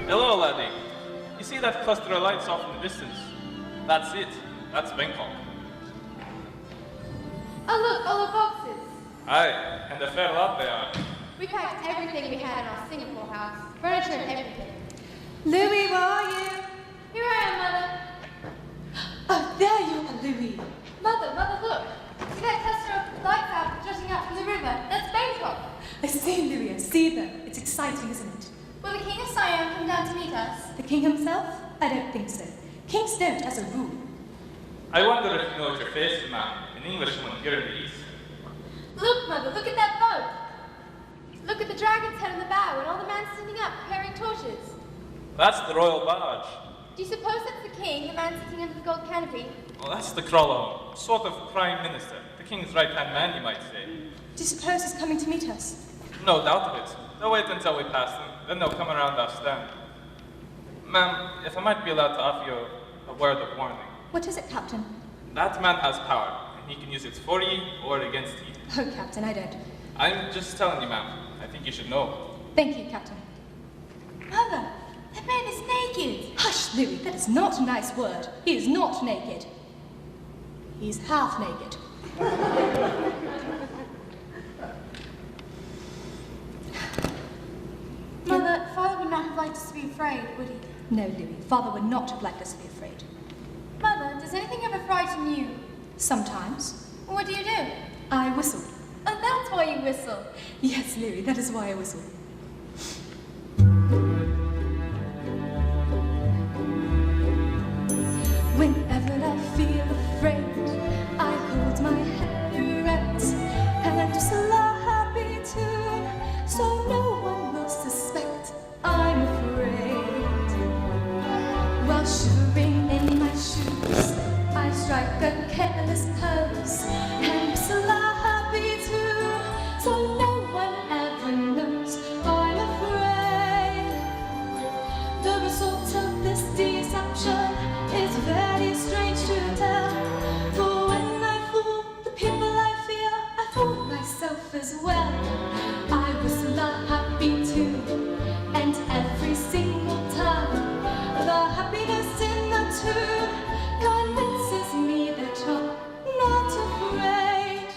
Hello, laddie. You see that cluster of lights off in the distance? That's it. That's Bangkok. Oh look, all the boxes. Aye, and a fair lot they are. We packed everything we had in our Singapore house. Furniture and everything. Louis, where are you? Here I am, Mother. Oh, there you are, Louis. Mother, look. See that cluster of lights out jutting out from the river? That's Bangkok. I see, Louis, I see them. It's exciting, isn't it? Will the King of Siam come down to meet us? The king himself? I don't think so. Kings don't, as a rule. I wonder if you know what your face is, ma'am. An Englishwoman here in the East. Look, Mother, look at that boat. Look at the dragon's head on the bow and all the men standing up, carrying torches. That's the royal barge. Do you suppose that's the king, the man sitting under the gold canopy? Well, that's the Krollo, sort of prime minister. The king's right-hand man, you might say. Do you suppose he's coming to meet us? No doubt of it. They'll wait until we pass them, then they'll come around our stand. Ma'am, if I might be allowed to offer you a word of warning. What is it, Captain? That man has power, and he can use it for ye or against ye. Oh, Captain, I don't. I'm just telling you, ma'am. I think you should know. Thank you, Captain. Mother, that man is naked. Hush, Louis, that is not a nice word. He is not naked. He's half naked. Mother, Father would not have liked us to be afraid, would he? No, Louis, Father would not have liked us to be afraid. Mother, does anything ever frighten you? Sometimes. What do you do? I whistle. Oh, that's why you whistle. Yes, Louis, that is why I whistle. Whenever I feel afraid, I hold my head erect and whistle a happy tune, so no one will suspect I'm afraid. While shivering in my shoes, I strike a careless pose and whistle a happy tune, so no one ever knows I'm afraid. The result of this deception is very strange to tell, for when I fool the people I fear, I fool myself as well. I whistle a happy tune, and every single time the happiness in the tune convinces me that you're not afraid.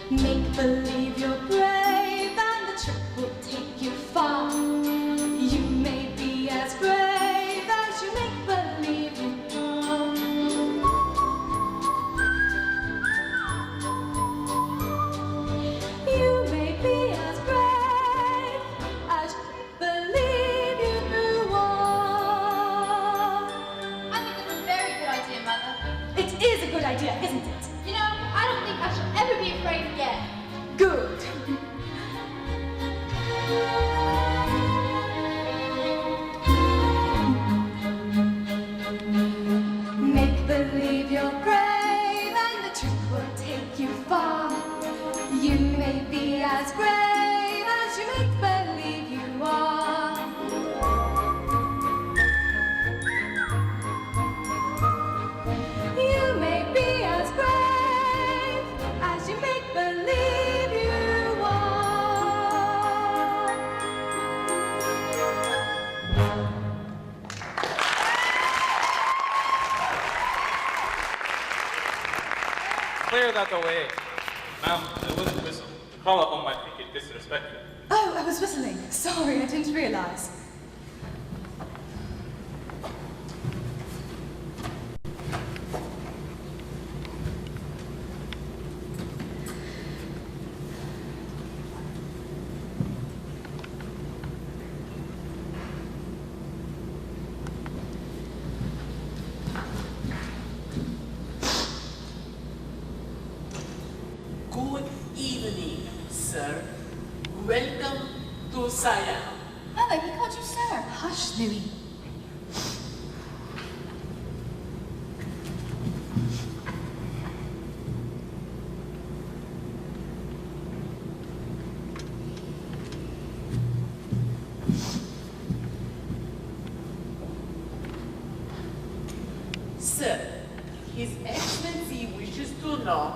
Make believe you're brave, and the trick will take you far. You may be as brave as you make believe you are. You may be as brave as you believe you are. I think that's a very good idea, Mother. It is a good idea, isn't it? You know, I don't think I shall ever be afraid again. Good. Make believe you're brave, and the trick will take you far. You may be as brave as you make believe you are. You may be as brave as you make believe you are. Clear that away. Ma'am, I wouldn't whistle. The call at home might think it disrespectful. Oh, I was whistling. Sorry, I didn't realize. Good evening, sir. Welcome to Siam. Mother, he called you sir. Hush, Louis. know,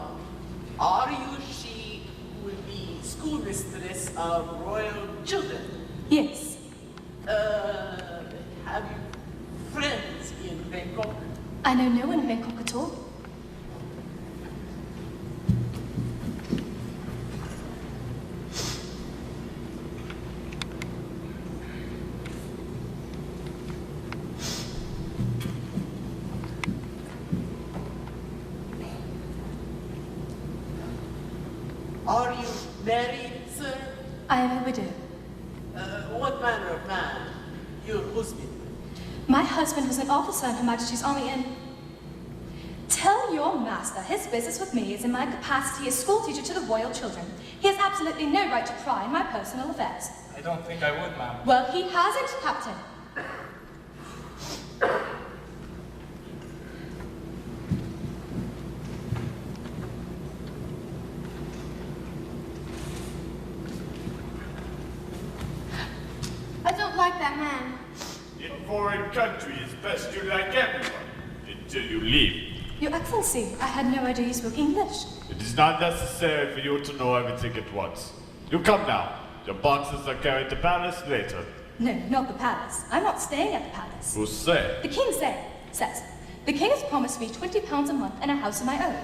are you she who will be schoolmistress of royal children? Yes. Have you friends in Bangkok? I know no one in Bangkok at all. Are you married, sir? I am a widow. What manner of man? Your husband? My husband was an officer in Her Majesty's Army and... Tell your master his business with me is in my capacity as schoolteacher to the royal children. He has absolutely no right to pry in my personal affairs. I don't think I would, ma'am. Well, he hasn't, Captain. I don't like that man. In foreign country, it's best you like everyone until you leave. Your Excellency, I had no idea you spoke English. It is not necessary for you to know everything at once. You come now. Your boxes are carried to palace later. No, not the palace. I'm not staying at the palace. Who say? The king says, the king has promised me £20 a month and a house of my own.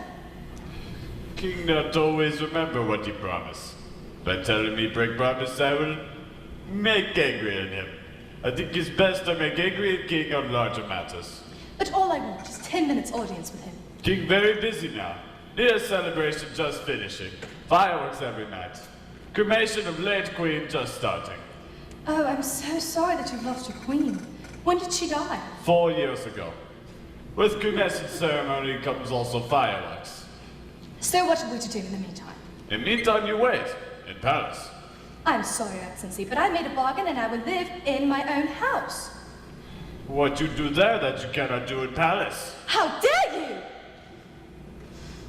King not always remember what he promised. By telling me break promise, I will make angry at him. I think it's best to make angry a king on larger matters. But all I want is 10 minutes audience with him. King very busy now. Near celebration just finishing. Fireworks every night. Cremation of late queen just starting. Oh, I'm so sorry that you've lost your queen. When did she die? 4 years ago. With cremation ceremony comes also fireworks. So what are we to do in the meantime? In meantime, you wait. In palace. I'm sorry, Your Excellency, but I made a bargain and I will live in my own house. What you do there that you cannot do in palace? How dare you!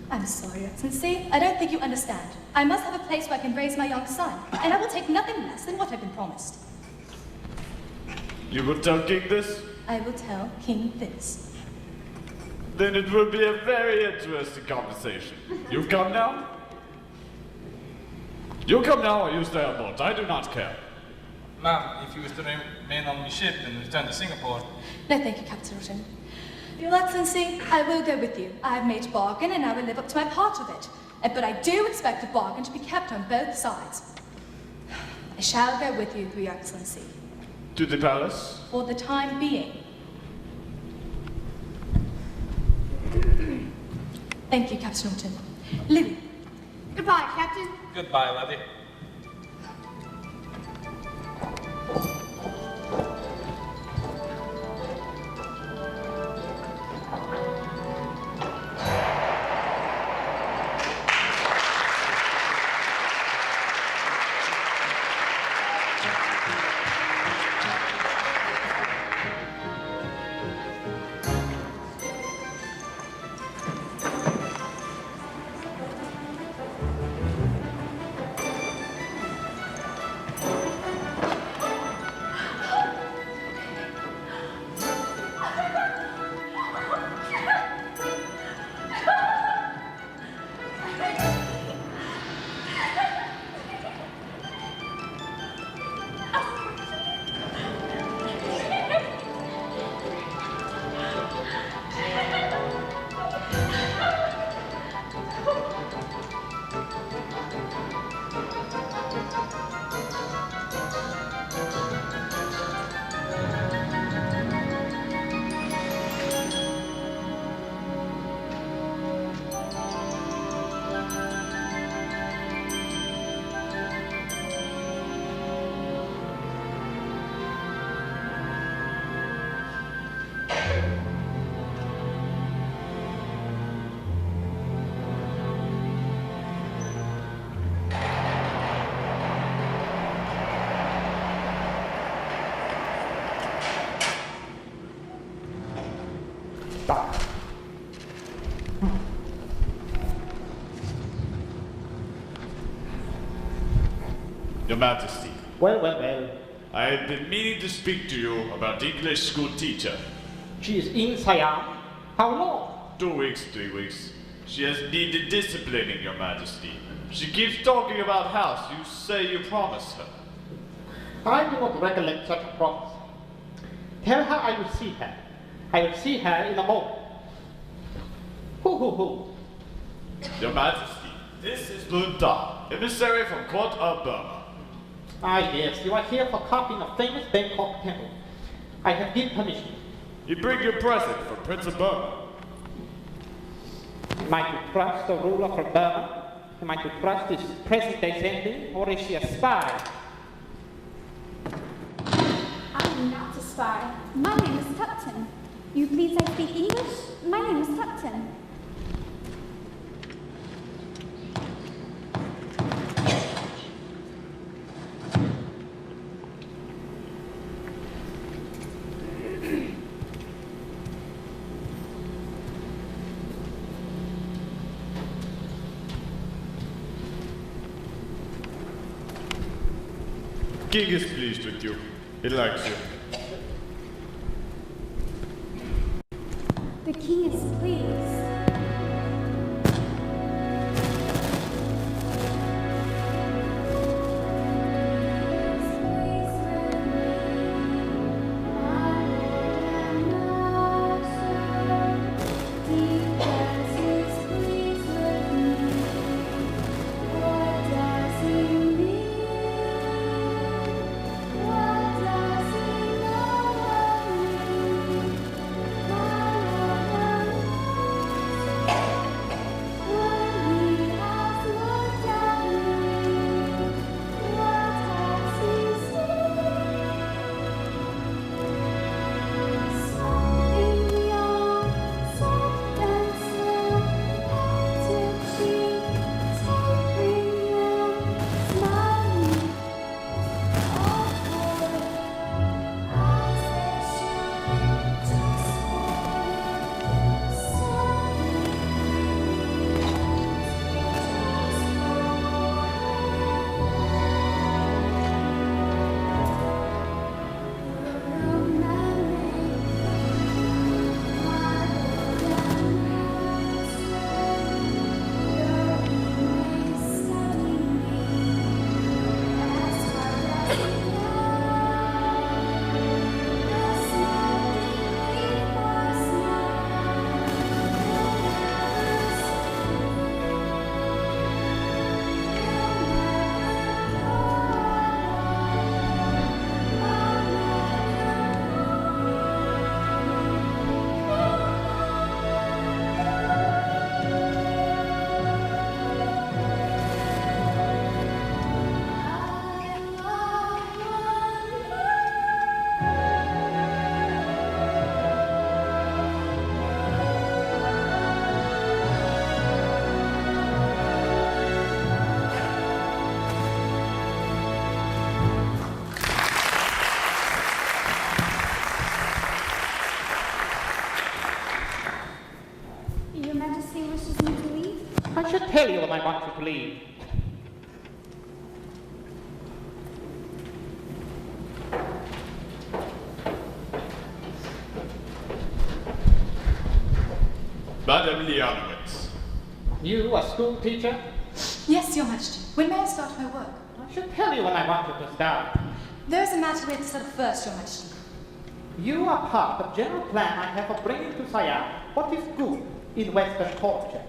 I'm sorry, Your Excellency. I don't think you understand. I must have a place where I can raise my young son, and I will take nothing less than what I've been promised. You will tell King this? I will tell King this. Then it will be a very interesting conversation. You come now? You come now or you stay on board. I do not care. Ma'am, if you wish to remain on the ship and return to Singapore, No, thank you, Captain Rotten. Your Excellency, I will go with you. I have made a bargain and I will live up to my part of it. But I do expect a bargain to be kept on both sides. I shall go with you, Your Excellency, To the palace? for the time being. Thank you, Captain Norton. Louis, Goodbye, Captain. goodbye, laddie. Your Majesty, Well. I have been meaning to speak to you about the English school teacher. She is in Siam. How long? 2 weeks, 3 weeks. She has needed disciplining, Your Majesty. She keeps talking about house you say you promised her. I do not recollect such a promise. Tell her I will see her. I will see her in a moment. Who? Your Majesty, this is Lun Da, emissary from Court of Burma. Ah, yes, you are here for copying a famous Bangkok temple. I have given permission. You bring your present for Prince of Burma. Am I to trust the ruler from Burma? Am I to trust this present day's ending, or is she a spy? I'm not a spy. My name is Tupton. You please I speak English? My name is Tupton. King is pleased with you. He likes you. The king is pleased. Your Majesty wishes me to leave? I should tell you when I want you to leave. Madam Leonowitz. You, a school teacher? Yes, Your Majesty. When may I start my work? I should tell you when I want you to start. There's a matter we have to settle first, Your Majesty. You are part of the general plan I have of bringing to Siam what is good in Western culture.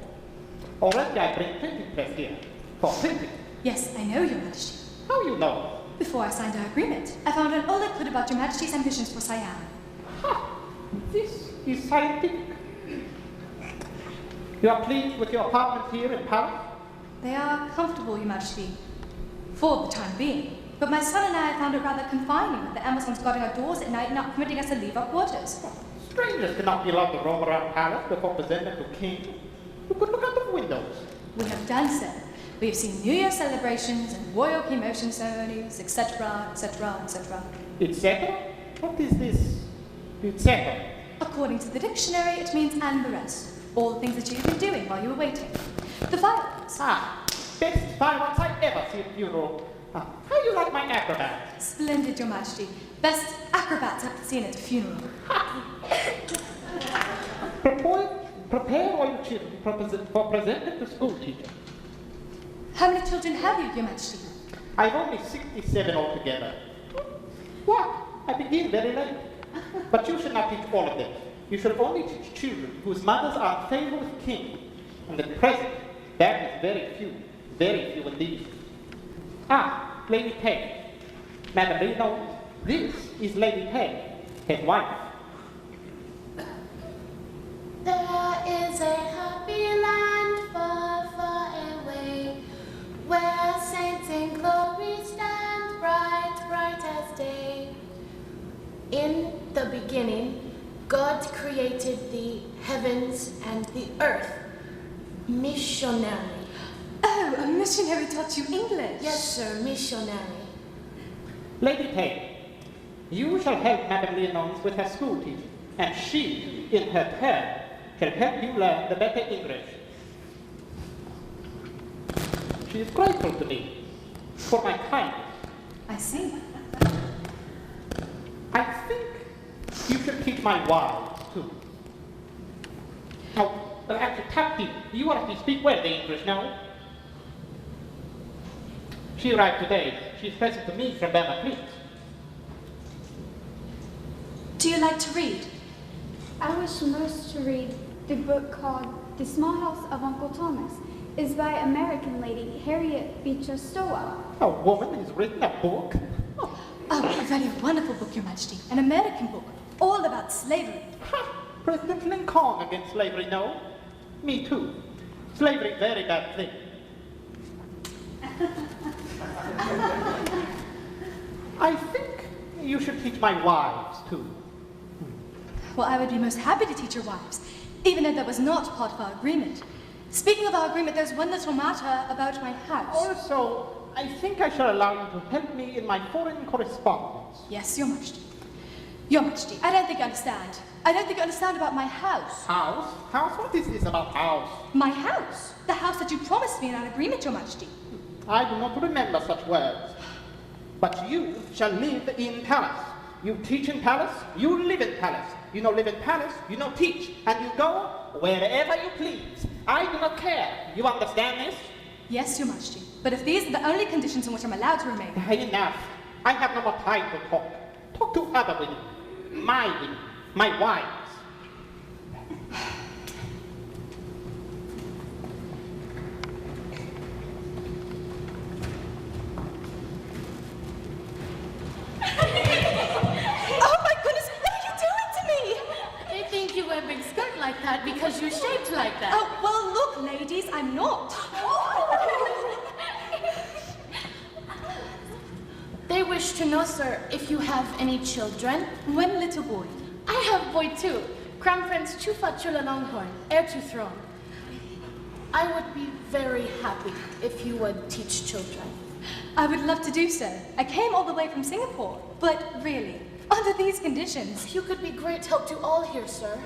Already I bring printing press here for printing. Yes, I know, Your Majesty. How you know? Before I signed our agreement, I found an old clue about Your Majesty's ambitions for Siam. Ha! This is scientific. You are pleased with your apartment here in Paris? They are comfortable, Your Majesty, for the time being. But my son and I found it rather confining with the Amazons guarding our doors at night and not permitting us to leave our quarters. Strangers cannot be allowed to roam around Paris before presenting to king. You could look out of windows. We have done so. We have seen New Year celebrations and royal promotion ceremonies, etc., etc., etc. Etc.? What is this? Etc.? According to the dictionary, it means and the rest. All the things that you've been doing while you were waiting. The fireworks. Ah, best fireworks I've ever seen at funeral. How do you like my acrobats? Splendid, Your Majesty. Best acrobats I've seen at a funeral. Prepare all your children for presenting to school teacher. How many children have you, Your Majesty? I've only 67 altogether. What? I begin very late. But you should not teach all of them. You should only teach children whose mothers are in favor with the king. And at present, that is very few indeed. Ah, Lady Peg. Madam, do you know, this is Lady Peg, his wife. There is a happy land far, far away, where saints in glory stand bright, bright as day. In the beginning, God created the heavens and the earth. Missionary. Oh, a missionary taught you English? Yes, sir, missionary. Lady Peg, you shall help Madame Leonance with her school teaching, and she, in her turn, shall help you learn the better English. She is grateful to me for my kindness. I see. I think you should teach my wives too. Now, actually, Tapti, you already speak well the English now. She arrived today. She's present to me from Burma, please. Do you like to read? I wish most to read the book called The Small House of Uncle Thomas. It's by American lady Harriet Beecher Stowe. A woman has written a book? Oh, a very wonderful book, Your Majesty. An American book, all about slavery. Ha! President Lincoln against slavery, no? Me too. Slavery, very bad thing. I think you should teach my wives too. Well, I would be most happy to teach your wives, even though that was not part of our agreement. Speaking of our agreement, there's one little matter about my house. Also, I think I shall allow you to help me in my foreign correspondence. Yes, Your Majesty. Your Majesty, I don't think you understand. I don't think you understand about my house. House? House? What is this about house? My house. The house that you promised me in our agreement, Your Majesty. I do not remember such words. But you shall live in palace. You teach in palace, you live in palace. You know live in palace, you know teach. And you go wherever you please. I do not care. You understand this? Yes, Your Majesty. But if these are the only conditions in which I'm allowed to remain... Enough. I have no more time to talk. Talk to other women. My wives. Oh my goodness, what are you doing to me? They think you wear a big skirt like that because you're shaped like that. Oh, well, look, ladies, I'm not. They wish to know, sir, if you have any children. One little boy. I have a boy too. Crown Prince Chufa Chula Longhorn, heir to throne. I would be very happy if you would teach children. I would love to do so. I came all the way from Singapore, but really, under these conditions... You could be great help to all here, sir.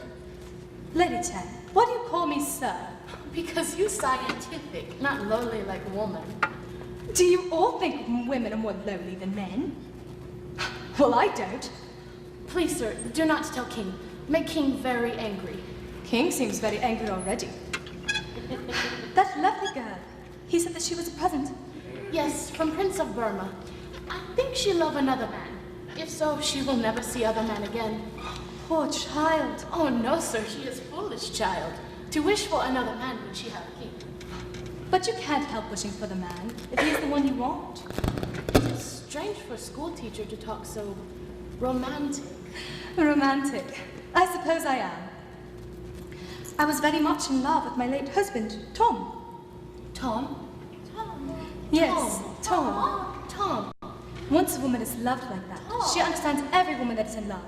Lady Chen, why do you call me sir? Because you scientific, not lowly like woman. Do you all think women are more lowly than men? Well, I don't. Please, sir, do not tell King. Make King very angry. King seems very angry already. That lovely girl. He said that she was a present. Yes, from Prince of Burma. I think she love another man. If so, she will never see other man again. Poor child. Oh no, sir, she is foolish child. To wish for another man when she have a king. But you can't help wishing for the man, if he is the one you want. It's strange for a school teacher to talk so romantic. Romantic. I suppose I am. I was very much in love with my late husband, Tom. Tom? Yes, Tom. Tom. Once a woman is loved like that, she understands every woman that is in love.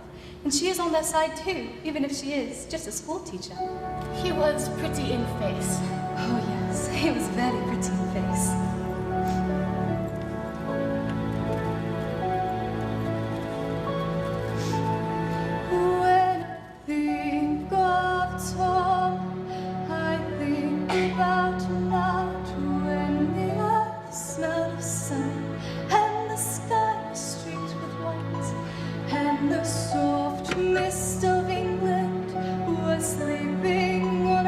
And she is on their side too, even if she is just a school teacher. He was pretty in face. Oh yes, he was very pretty in face. When I think of Tom, I think about a night when the earth smelled of sun, and the sky was streaked with white, and the soft mist of England was sleeping on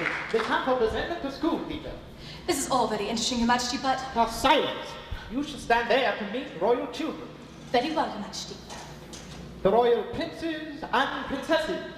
Quickly, the camp has entered the school, Peter. This is all very interesting, Your Majesty, but Now silence. You should stand there to meet royal children. very well, Your Majesty. The royal princes and princesses.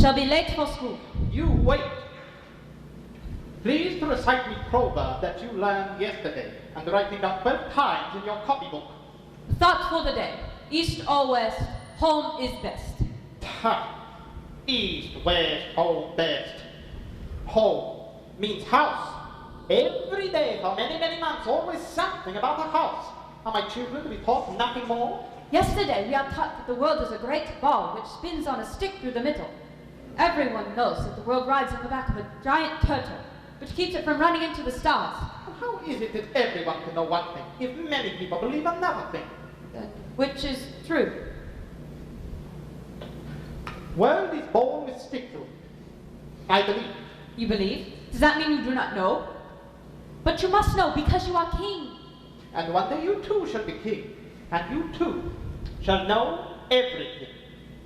Shall be late for school. You wait. Please to recite me proverb that you learned yesterday and write it down 12 times in your copybook. Thought for the day. East or west, home is best. Ha! East, west, home, best. Home means house. Every day for many, many months, always something about the house. Are my children to be taught nothing more? Yesterday we are taught that the world is a great ball which spins on a stick through the middle. Everyone knows that the world rides on the back of a giant turtle, which keeps it from running into the stars. Well, how is it that everyone can know one thing if many people believe another thing? Which is true. World is born with stick through. I believe. You believe? Does that mean you do not know? But you must know because you are king. And one day you too shall be king, and you too shall know everything.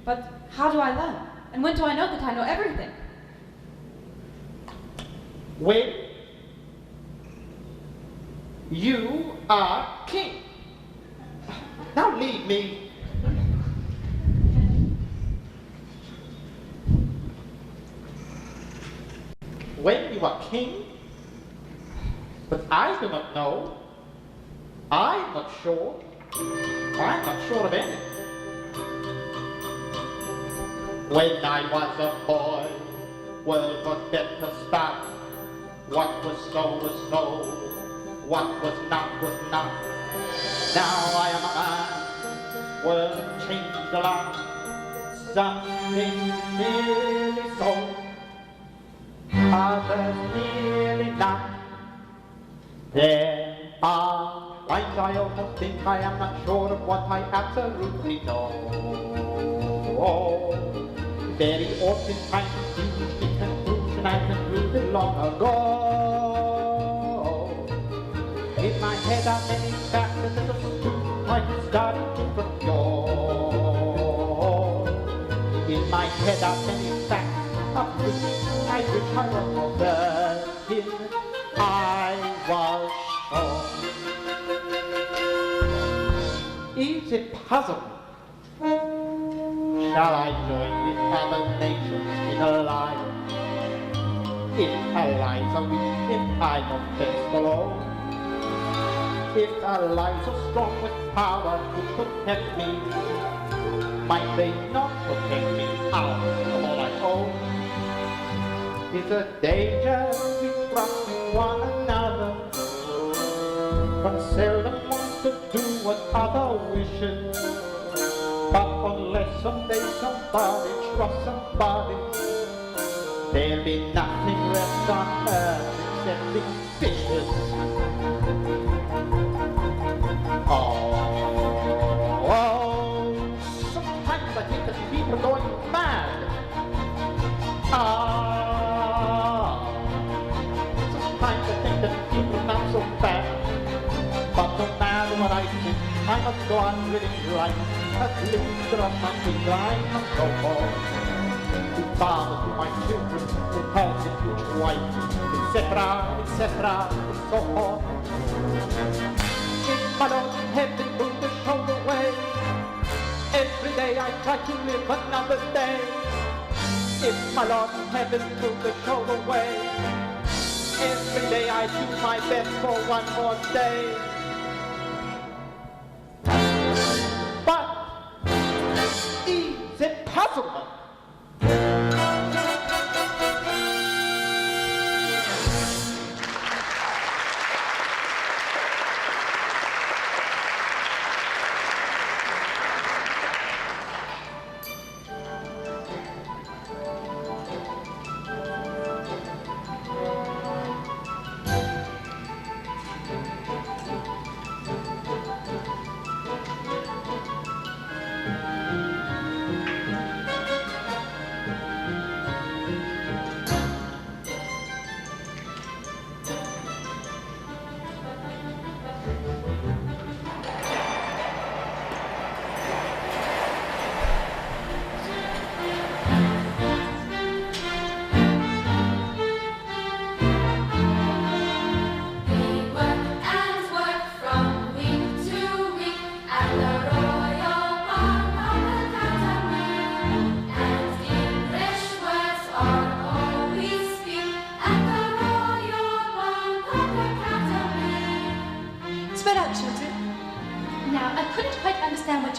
But how do I learn? And when do I know that I know everything? When you are king. Now leave me. When you are king, but I do not know. I'm not sure. I'm not sure of anything. When I was a boy, world was better start. What was so, what was not. Now I am a man, world changed a lot. Something nearly so, others nearly not. There are times I almost think I am not sure of what I absolutely know. Very often I confuse the conclusion I concluded long ago. In my head are many factors that are student I'm starting to procure. In my head are many facts of which I wish I was more certain I was sure. Is it puzzling? Shall I join with other nations in a line? If allies are weak, if I not best alone, if allies are strong with power to protect me, might they not protect me out of all I own? Is a danger we trust in one another, but seldom want to do what other wishes. But unless someday somebody trusts somebody, there'll be nothing left on earth except being vicious. Sometimes I think that people are going mad. Sometimes I think that people are not so bad. But no matter what I think, I must go on living life. At least that I must be blind and so forth. To father, to my children, to husband, future wife, etc., and so forth. If my Lord in heaven moved the shoulder away, every day I try to live another day. If my Lord in heaven moved the shoulder away, every day I do my best for one more day. But is it puzzlement?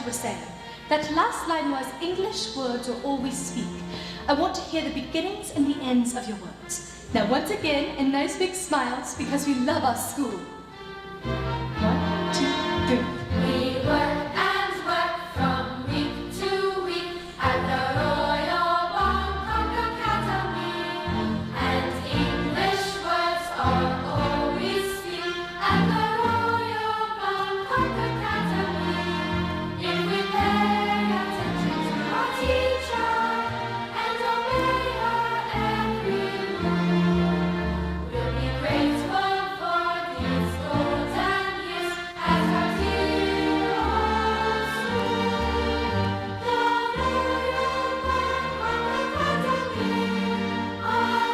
you were saying. That last line was, English words are all we speak. I want to hear the beginnings and the ends of your words. Now once again, in nice big smiles, because we love our school. 1, 2, 3. We work and work from week to week at the Royal Bangkok Academy, and English words are all we speak at the Royal Bangkok Academy. If we pay attention to our teacher and obey her every rule, we'll be grateful for these golden years as our heroes rule. The Royal Bangkok Academy, our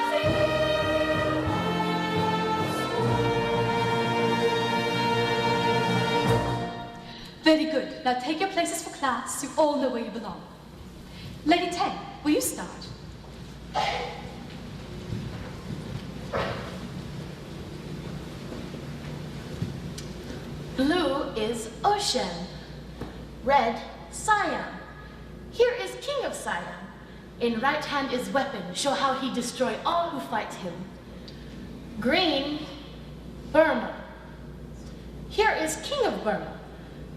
Very good. Now take your places for class. You all know where you belong. Lady Tang, will you start? Blue is ocean. Red, Siam. Here is King of Siam. In right hand is weapon, show how he destroy all who fight him. Green, Burma. Here is King of Burma.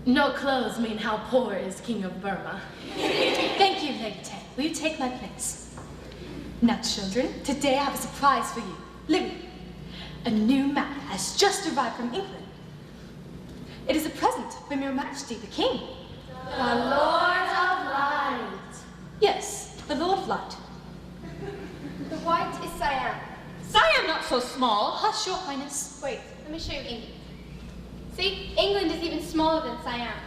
No clothes mean how poor is King of Burma. Thank you, Lady Tang. Will you take my place? Now, children, today I have a surprise for you. Louis, a new map has just arrived from England. It is a present from Your Majesty the King. The Lord of Light. Yes, the Lord of Light. The white is Siam. Siam not so small. Hush, Your Highness. Wait, let me show you England. See, England is even smaller than Siam.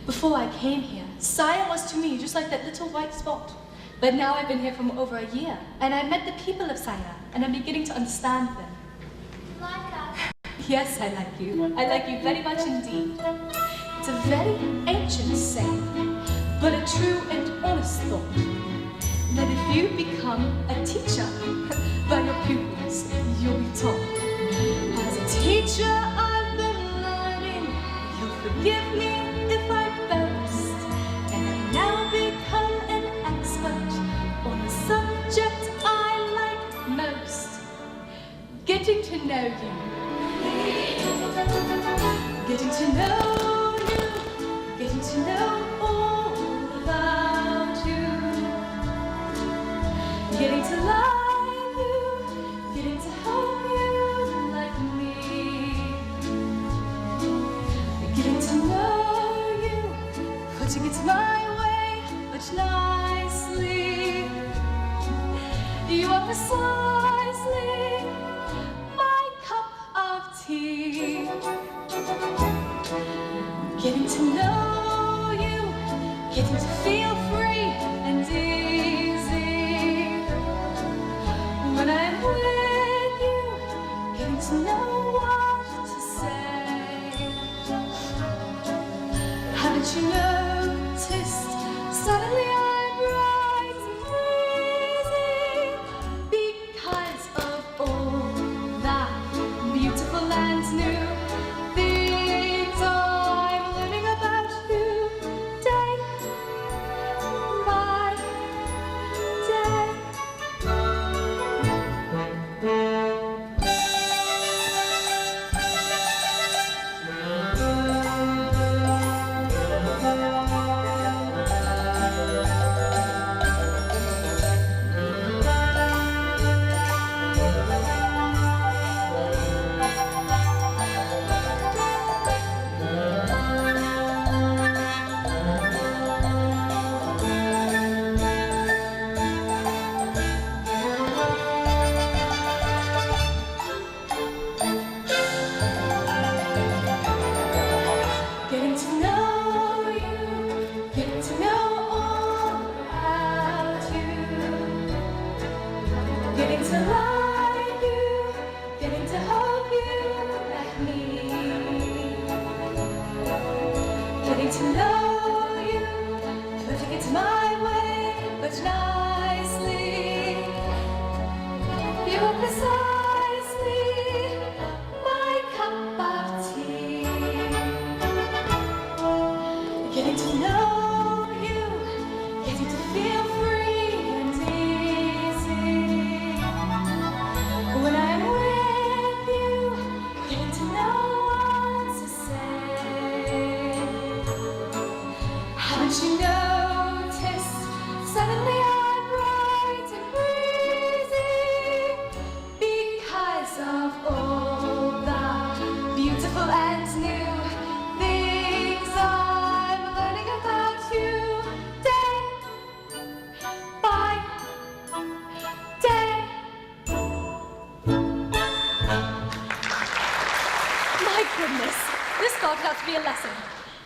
Before I came here, Siam was to me just like that little white spot. But now I've been here for over a year, and I've met the people of Siam, and I'm beginning to understand them. Like us. Yes, I like you. I like you very much indeed. It's a very ancient saying, but a true and honest thought, that if you become a teacher, by your pupils, you'll be taught. As a teacher, I've been learning. You'll forgive me if I boast, and I've now become an expert on the subject I like most. Getting to know you. Getting to know you. Getting to know all about you. Getting to love you. Getting to help you like me. Getting to know you. Putting it my way, but nicely. You are precisely my cup of tea. Getting to know you, getting to feel free and easy. When I'm with you, getting to know what to say. Haven't you noticed? Suddenly I'm bright and breezy because of all that beautiful and new things I'm learning about you day by day. this started out to be a lesson.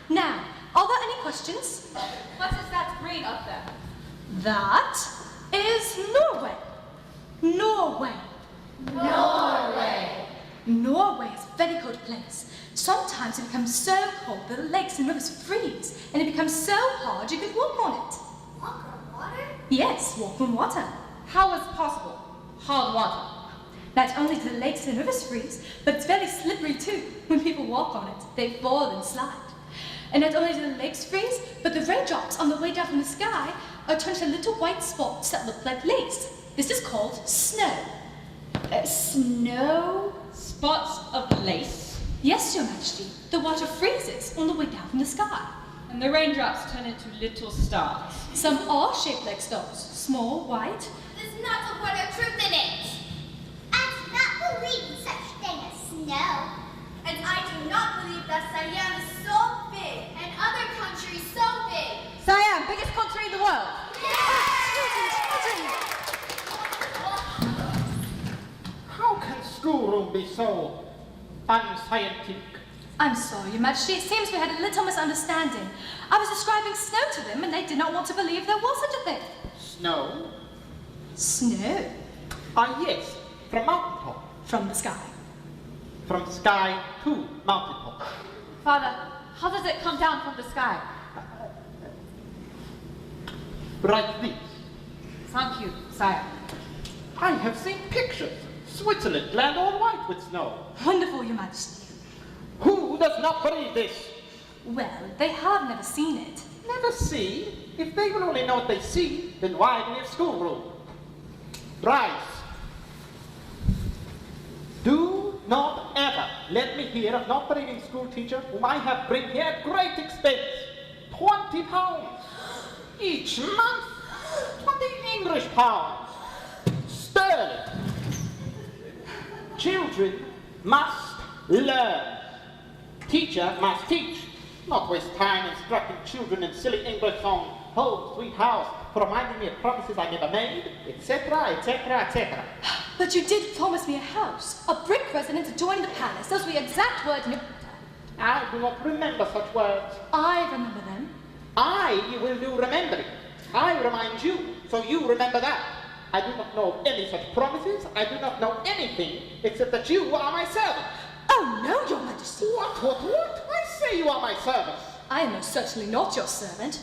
Now, are there any questions? What is that green up there? That is Norway. Norway. Norway. Norway is a very cold place. Sometimes it becomes so cold that the lakes and rivers freeze, and it becomes so hard you can walk on it. Walk on water? Yes, walk on water. How is possible? Hard water. Not only do the lakes and rivers freeze, but it's very slippery too. When people walk on it, they fall and slide. And not only do the lakes freeze, but the raindrops on the way down from the sky are turned into little white spots that look like lace. This is called snow. Snow? Spots of lace? Yes, Your Majesty. The water freezes on the way down from the sky. And the raindrops turn into little stars. Some are shaped like stars, small, white. There's not a word of truth in it. I do not believe in such thing as snow. And I do not believe that Siam is so big and other countries so big. Siam, biggest country in the world. How can schoolroom be so unscientific? I'm sorry, Your Majesty. It seems we had a little misunderstanding. I was describing snow to them, and they did not want to believe there was such a thing. Snow? Snow? Ah, yes, from mountaintop. From the sky. From sky to mountaintop. Father, how does it come down from the sky? Like this. Thank you, sire. I have seen pictures. Switzerland, land all white with snow. Wonderful, Your Majesty. Who does not believe this? Well, they have never seen it. Never see? If they will only know what they see, then why do we have schoolroom? Rise. Do not ever let me hear of not believing school teacher whom I have bring here at great expense. 20 pounds each month. 20 English pounds. Sterling. Children must learn. Teacher must teach. Not waste time instructing children in silly English song, Home, Sweet House, for reminding me of promises I never made, etc., etc., etc. But you did promise me a house, a brick residence adjoining the palace. Those were the exact words in your... I do not remember such words. I remember them. I will do remembering. I remind you, so you remember that. I do not know of any such promises. I do not know anything except that you are my servant. Oh, no, Your Majesty. What? I say you are my servant. I am most certainly not your servant.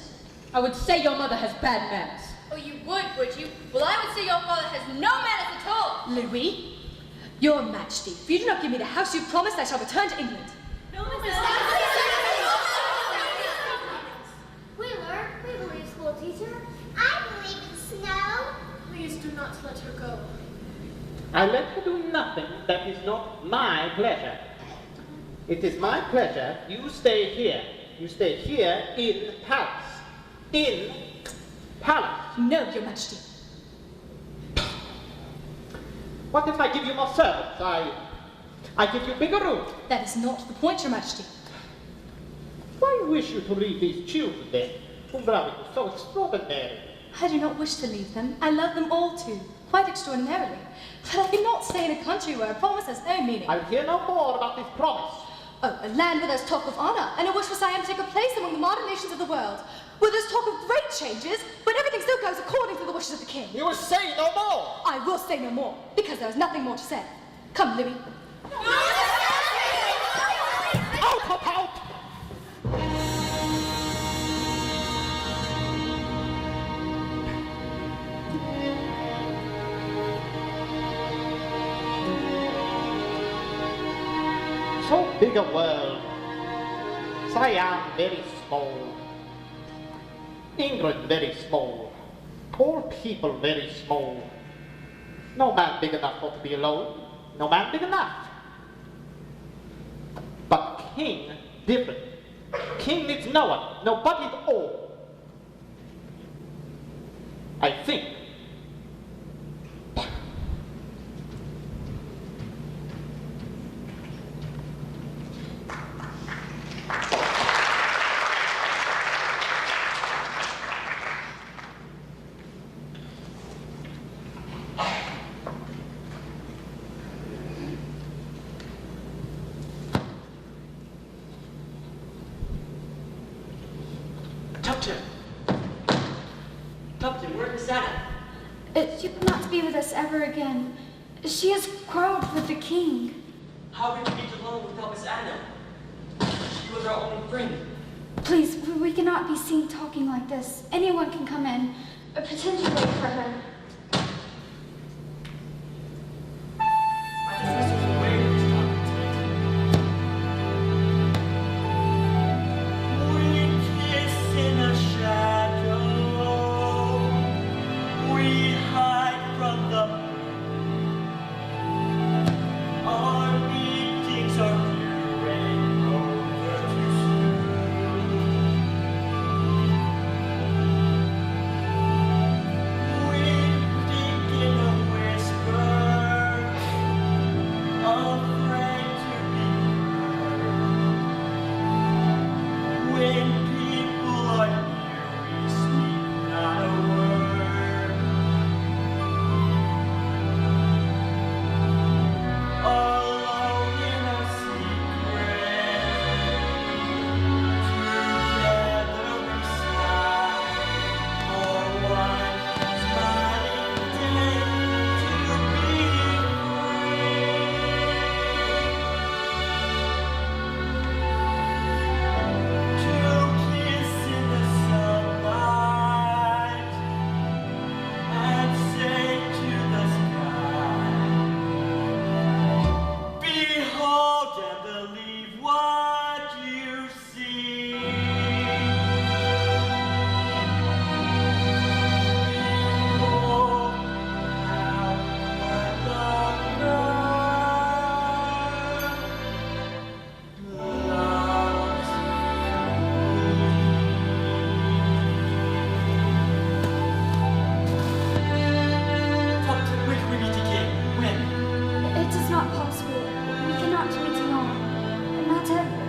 I would say your mother has bad manners. Oh, you would you? Well, I would say your father has no manners at all. Louis, Your Majesty, if you do not give me the house you promised, I shall return to England. Wheeler, we believe school teacher. I believe in snow. Please do not let her go. I let her do nothing that is not my pleasure. It is my pleasure you stay here. You stay here in palace. In palace. No, Your Majesty. What if I give you more servants? I give you bigger room. That is not the point, Your Majesty. Why wish you to leave these children then, whom love is so extraordinary? I do not wish to leave them. I love them all too, quite extraordinarily. But I cannot stay in a country where a promise has no meaning. I'll hear no more about this promise. Oh, a land where there's talk of honor, and a wish for Siam to take a place among the modern nations of the world, where there's talk of great changes, but everything still goes according to the wishes of the king. You will say no more. I will say no more, because there is nothing more to say. Come, Louis. Out! So big a world. Siam very small. England very small. All people very small. No man big enough for to be alone. No man big enough. But king different. King needs no one, nobody at all. I think. Captain! Captain, where is Anna? She will not be with us ever again. She has quarreled with the king. How can we get along without Miss Anna? She was our only friend. Please, we cannot be seen talking like this. Anyone can come in. Pretend to wait for her. I just wish there was a way to stop it. We kiss in the shadow. We hide from the our meetings are few and over too soon. We think in a whisper, afraid to be heard. When people are near, we speak not a word. Alone in a secret, together we sigh for one smiling day to be free. To kiss in the sunlight and say to the sky, behold and believe what you see. Behold how the loves Captain, when can we meet again? When? It is not possible. We cannot meet alone. Not ever.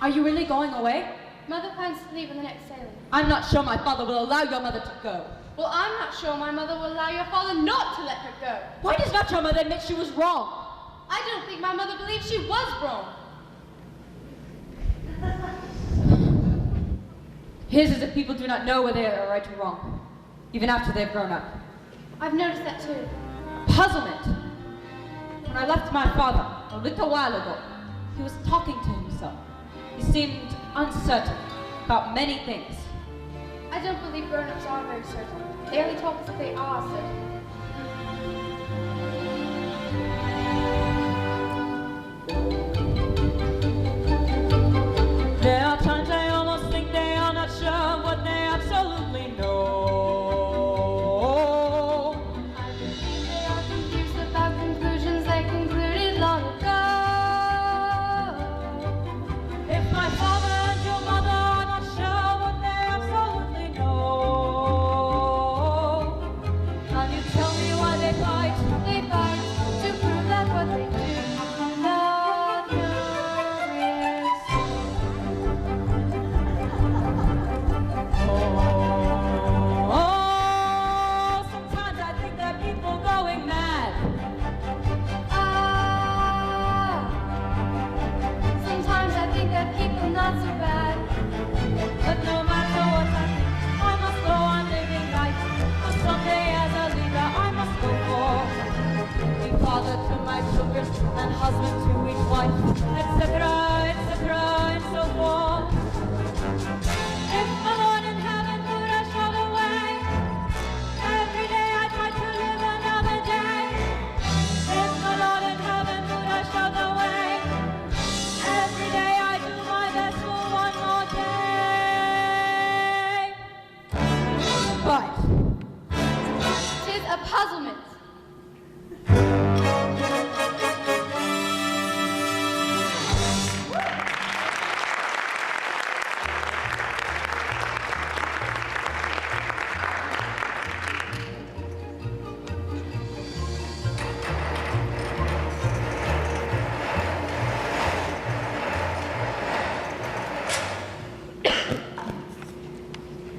Are you really going away? Mother plans to leave on the next sailing. I'm not sure my father will allow your mother to go. Well, I'm not sure my mother will allow your father not to let her go. Why does not your mother admit she was wrong? I don't think my mother believes she was wrong. Here's as if people do not know whether they are right or wrong, even after they've grown up. I've noticed that too. Puzzlement. When I left my father a little while ago, he was talking to himself. He seemed uncertain about many things. I don't believe grown-ups are very certain. They only talk as if they are certain. There are times I almost think they are not sure what they absolutely know. I believe they are confused about conclusions they concluded long ago. If my father and your mother are not sure what they absolutely know, can you tell me why they fight? They fight to prove that what they do not know is Oh, sometimes I think that people going mad. sometimes I think that people not so bad. But no matter what I think, I must go on living right. For someday as a leader I must go for being father to my children and husband to each wife, etc., etc., and so forth. If the Lord in heaven would have show the way, every day I try to live another day. If the Lord in heaven would have show the way, every day I do my best for one more day. But 'Tis a puzzlement.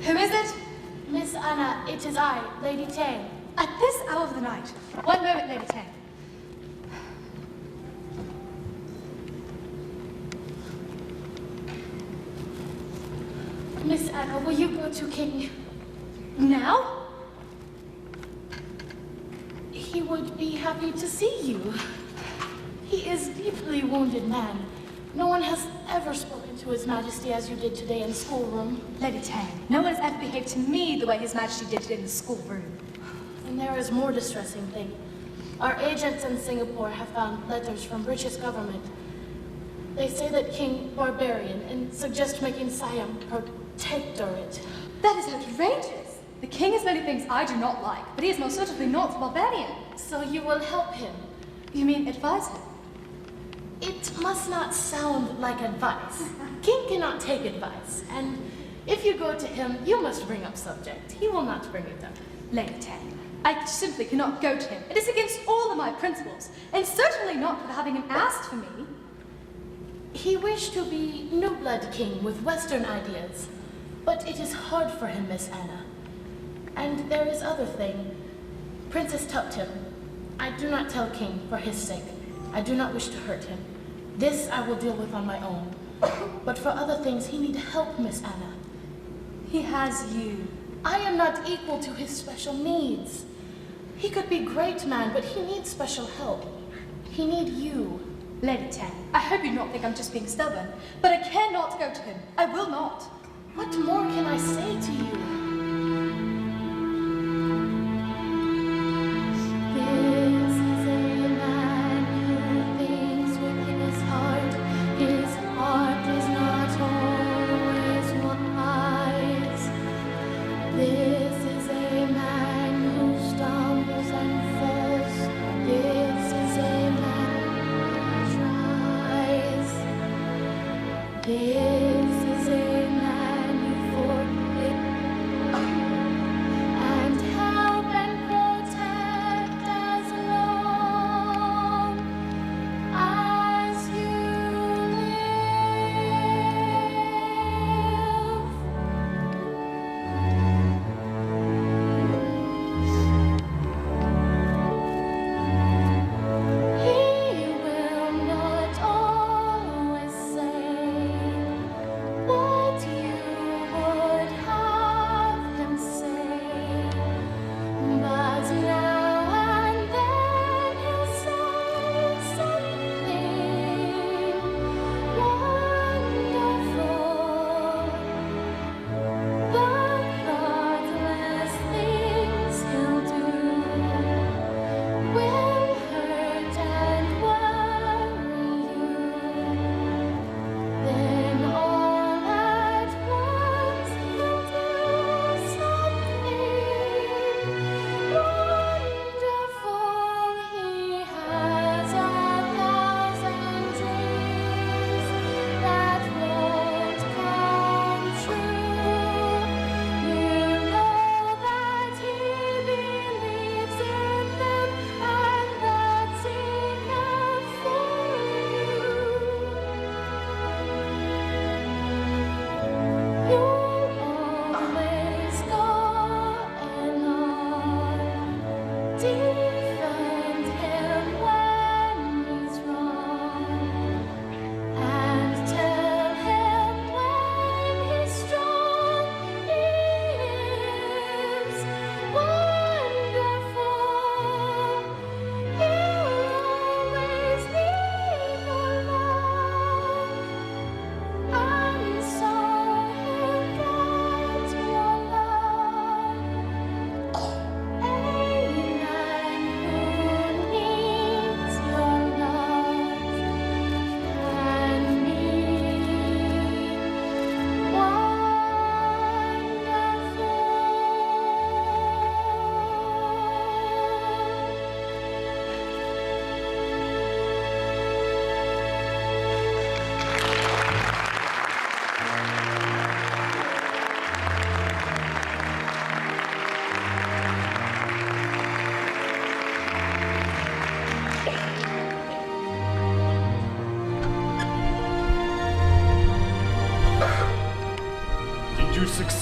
Who is it? Miss Anna, it is I, Lady Tang. At this hour of the night. One moment, Lady Tang. Miss Anna, will you go to King? Now? He would be happy to see you. He is deeply wounded man. No one has ever spoken to His Majesty as you did today in the schoolroom. Lady Tang, no one has ever behaved to me the way His Majesty did in the schoolroom. And there is more distressing thing. Our agents in Singapore have found letters from British government. They say that King Barbarian and suggest making Siam protectorate. That is outrageous. The king has many things I do not like, but he is most certainly not barbarian. So you will help him. You mean advise him? It must not sound like advice. King cannot take advice, and if you go to him, you must bring up subject. He will not bring it up. Lady Tang, I simply cannot go to him. It is against all of my principles, and certainly not for having him asked for me. He wished to be new blood king with Western ideas, but it is hard for him, Miss Anna. And there is other thing. Princess Tuptim, I do not tell King for his sake. I do not wish to hurt him. This I will deal with on my own. But for other things, he need help, Miss Anna. He has you. I am not equal to his special needs. He could be great man, but he needs special help. He need you. Lady Tang, I hope you do not think I'm just being stubborn, but I cannot go to him. I will not. What more can I say to you? This is a man who thinks within his heart. His heart is not always wise. This is a man who stumbles and falls. This is a man who tries. This is a man who forgets.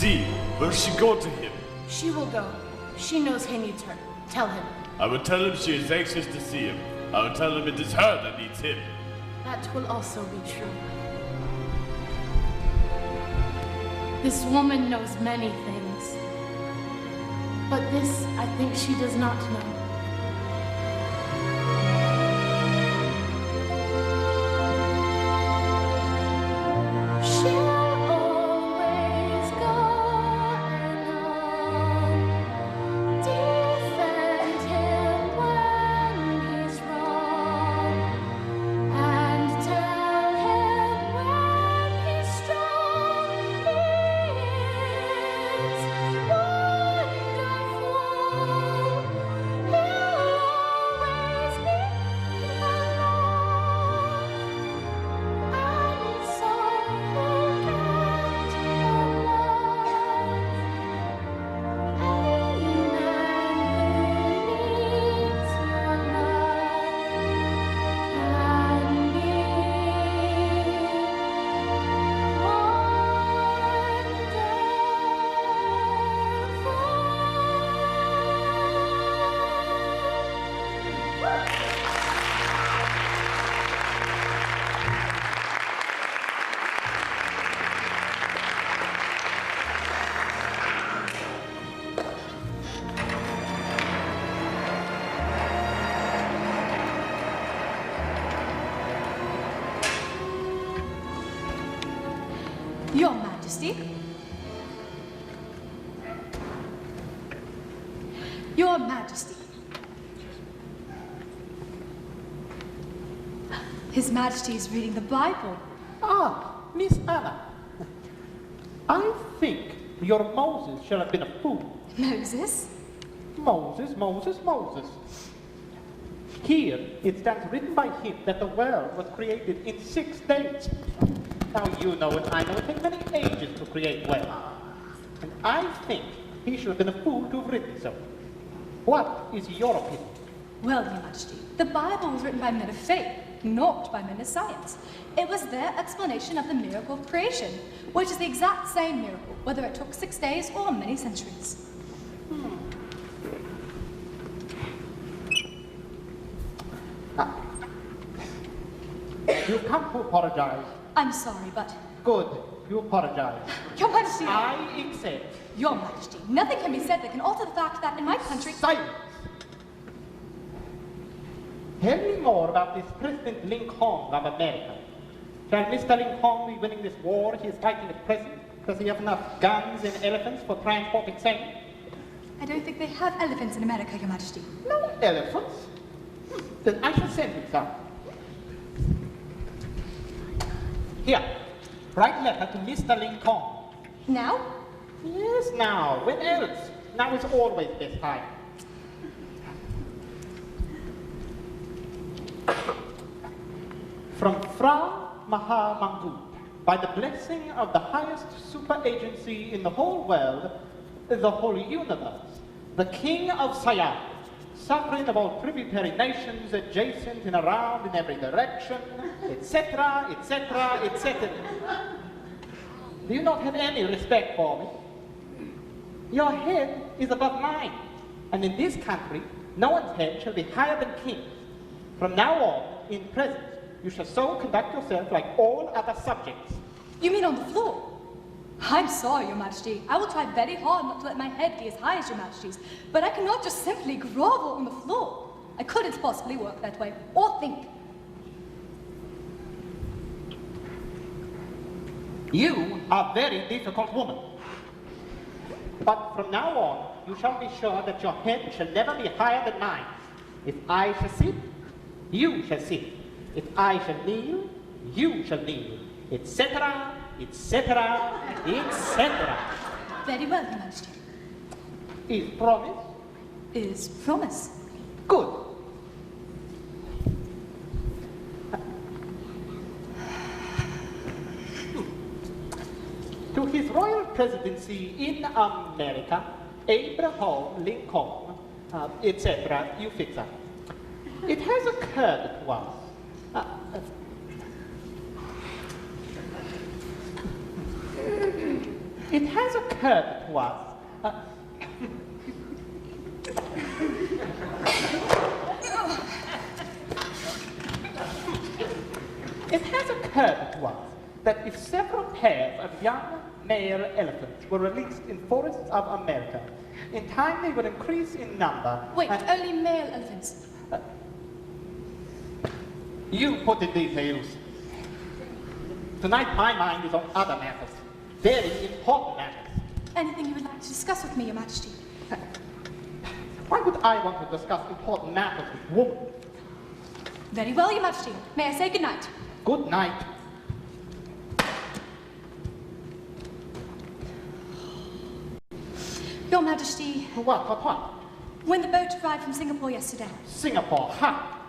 see. Will she go to him? She will go. She knows he needs her. Tell him. I will tell him she is anxious to see him. I will tell him it is her that needs him. That will also be true. This woman knows many things. But this, I think she does not know. She'll always go on, defend him when he's wrong, and tell him when he's strong. He is wonderful. He'll always be alone, and so he'll get along. Any man who needs your love can be Your Majesty. Your Majesty. His Majesty is reading the Bible. Ah, Miss Anna. I think your Moses shall have been a fool. Moses? Moses, Moses, Moses. Here it stands written by him that the world was created in 6 days. Now you know and I know it takes many ages to create world. And I think he should have been a fool to have written so. What is your opinion? Well, Your Majesty, the Bible was written by men of faith, not by men of science. It was their explanation of the miracle of creation, which is the exact same miracle, whether it took 6 days or many centuries. You've come to apologize. I'm sorry, but Good, you apologize. Your Majesty, I accept. Your Majesty, nothing can be said that can alter the fact that in my country... Silence! Tell me more about this President Lincoln of America. Shall Mr. Lincoln be winning this war he is fighting at present? Does he have enough guns and elephants for transporting same? I don't think they have elephants in America, Your Majesty. No elephants? Then I shall send him some. Here, write letter to Mr. Lincoln. Now? Yes, now. When else? Now is always best time. From Fra Mahamangu, by the blessing of the highest super agency in the whole world, the whole universe, the King of Siam, sovereign of all tributary nations adjacent and around in every direction, etc., etc., etc. Do you not have any respect for me? Your head is above mine, and in this country, no one's head shall be higher than king's. From now on, in present, you shall so conduct yourself like all other subjects. You mean on the floor? I'm sorry, Your Majesty. I will try very hard not to let my head be as high as Your Majesty's, but I cannot just simply grovel on the floor. I couldn't possibly work that way, or think. You are a very difficult woman. But from now on, you shall be sure that your head shall never be higher than mine. If I shall sit, you shall sit. If I shall kneel, you shall kneel, etc., etc., etc. Very well, Your Majesty. Is promise? Is promise. Good. To his royal presidency in America, Abraham Lincoln, etc., you fix that. It has occurred to us. It has occurred to us. It has occurred to us that if several pairs of young male elephants were released in forests of America, in time they would increase in number. Wait, only male elephants. You put the details. Tonight my mind is on other matters, very important matters. Anything you would like to discuss with me, Your Majesty? Why would I want to discuss important matters with women? Very well, Your Majesty. May I say good night? Good night. Your Majesty, What? when the boat arrived from Singapore yesterday, Singapore,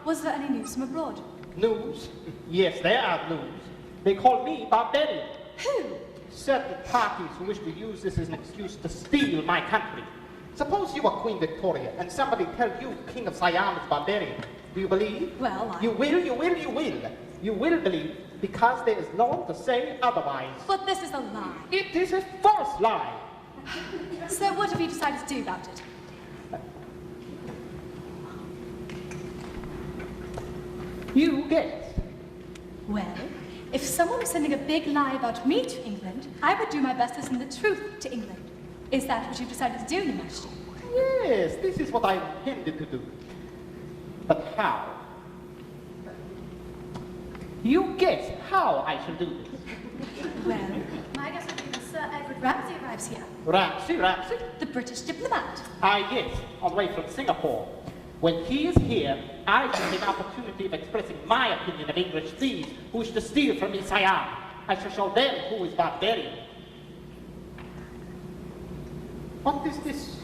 was there any news from abroad? News? Yes, there are news. They call me barbarian. Who? Certain parties who wish to use this as an excuse to steal my country. Suppose you are Queen Victoria and somebody tell you King of Siam is barbarian. Do you believe? Well, You will. You will believe because there is no one to say otherwise. But this is a lie. It is a false lie. So what have you decided to do about it? You guess. Well, if someone was sending a big lie about me to England, I would do my best to send the truth to England. Is that what you've decided to do, Your Majesty? Yes, this is what I intended to do. But how? You guess how I shall do this. Well, my guess would be when Sir Edward Ramsay arrives here. Ramsay? The British diplomat. Yes, on the way from Singapore. When he is here, I shall have an opportunity of expressing my opinion of English thieves who wish to steal from me Siam. I shall show them who is barbarian. What is this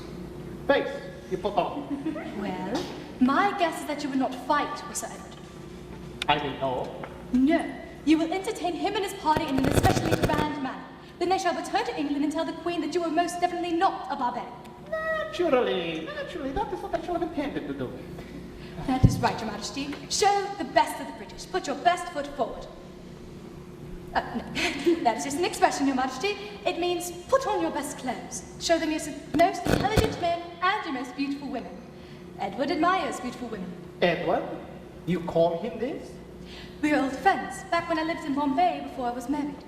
face you put on? Well, my guess is that you will not fight with Sir Edward. I will know. No, you will entertain him and his party in an especially grand manner. Then they shall return to England and tell the Queen that you are most definitely not a barbarian. Naturally, that is what I shall have intended to do. That is right, Your Majesty. Show the best of the British. Put your best foot forward. No, that is just an expression, Your Majesty. It means put on your best clothes. Show them your most intelligent men and your most beautiful women. Edward admires beautiful women. Edward? You call him this? We were old friends, back when I lived in Bombay before I was married.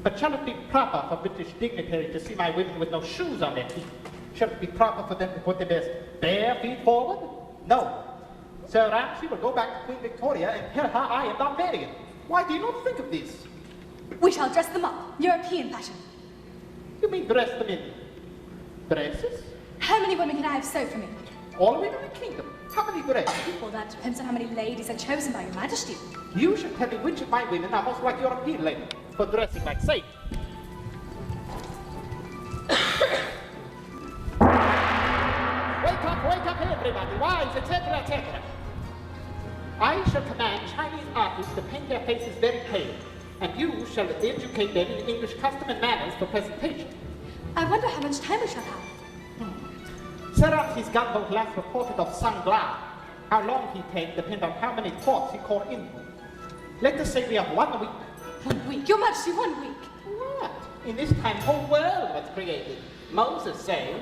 But shall it be proper for British dignitaries to see my women with no shoes on their feet? Shall it be proper for them to put their best bare feet forward? No. Sir Ramsay will go back to Queen Victoria and tell her I am barbarian. Why do you not think of this? We shall dress them up, European fashion. You mean dress them in dresses? How many women can I have sewed for me? All the way to the kingdom. How many dresses? Well, that depends on how many ladies are chosen by Your Majesty. You should tell me which of my women are most like European ladies for dressing like Satan. Wake up, everybody, rise, etc., etc. I shall command Chinese artists to paint their faces very pale, and you shall educate them in English custom and manners for presentation. I wonder how much time we shall have. Sir Ramsay's gunboat last reported of Sangla. How long he takes depends on how many ports he called in. Let us say we have 1 week. 1 week? Your Majesty, 1 week? What? In this time, whole world was created. Moses said.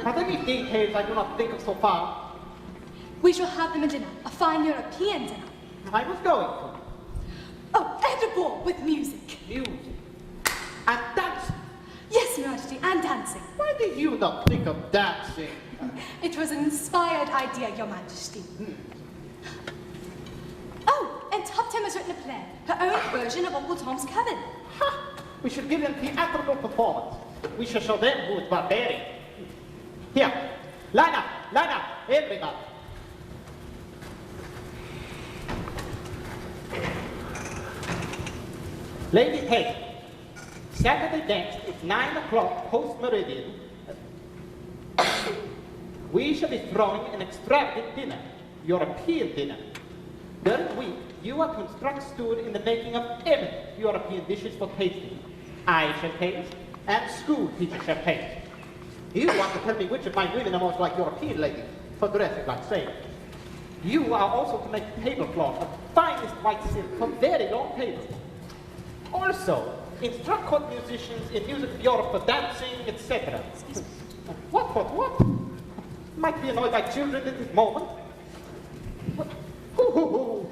Are there any details I do not think of so far? We shall have them a dinner, a fine European dinner. I was going to. Oh, and a ball with music. Music. And dancing. Yes, Your Majesty, and dancing. Why did you not think of dancing? It was an inspired idea, Your Majesty. Oh, and Tuptim has written a play, her own version of Uncle Tom's Cabin. Ha! We should give them theatrical performance. We shall show them who is barbarian. Here, line up, everybody. Ladies, hey, Saturday dance is 9 o'clock post-meridian. We shall be throwing an extravagant dinner, European dinner. During the week, you are to instruct steward in the making of every European dishes for tasting. I shall taste, and school teachers shall taste. You want to tell me which of my women are most like European ladies for dressing like sailors. You are also to make tablecloth of finest white silk for very long tables. Also, instruct court musicians in music of Europe for dancing, etc. What? Might be annoyed by children at this moment. What? Hoo.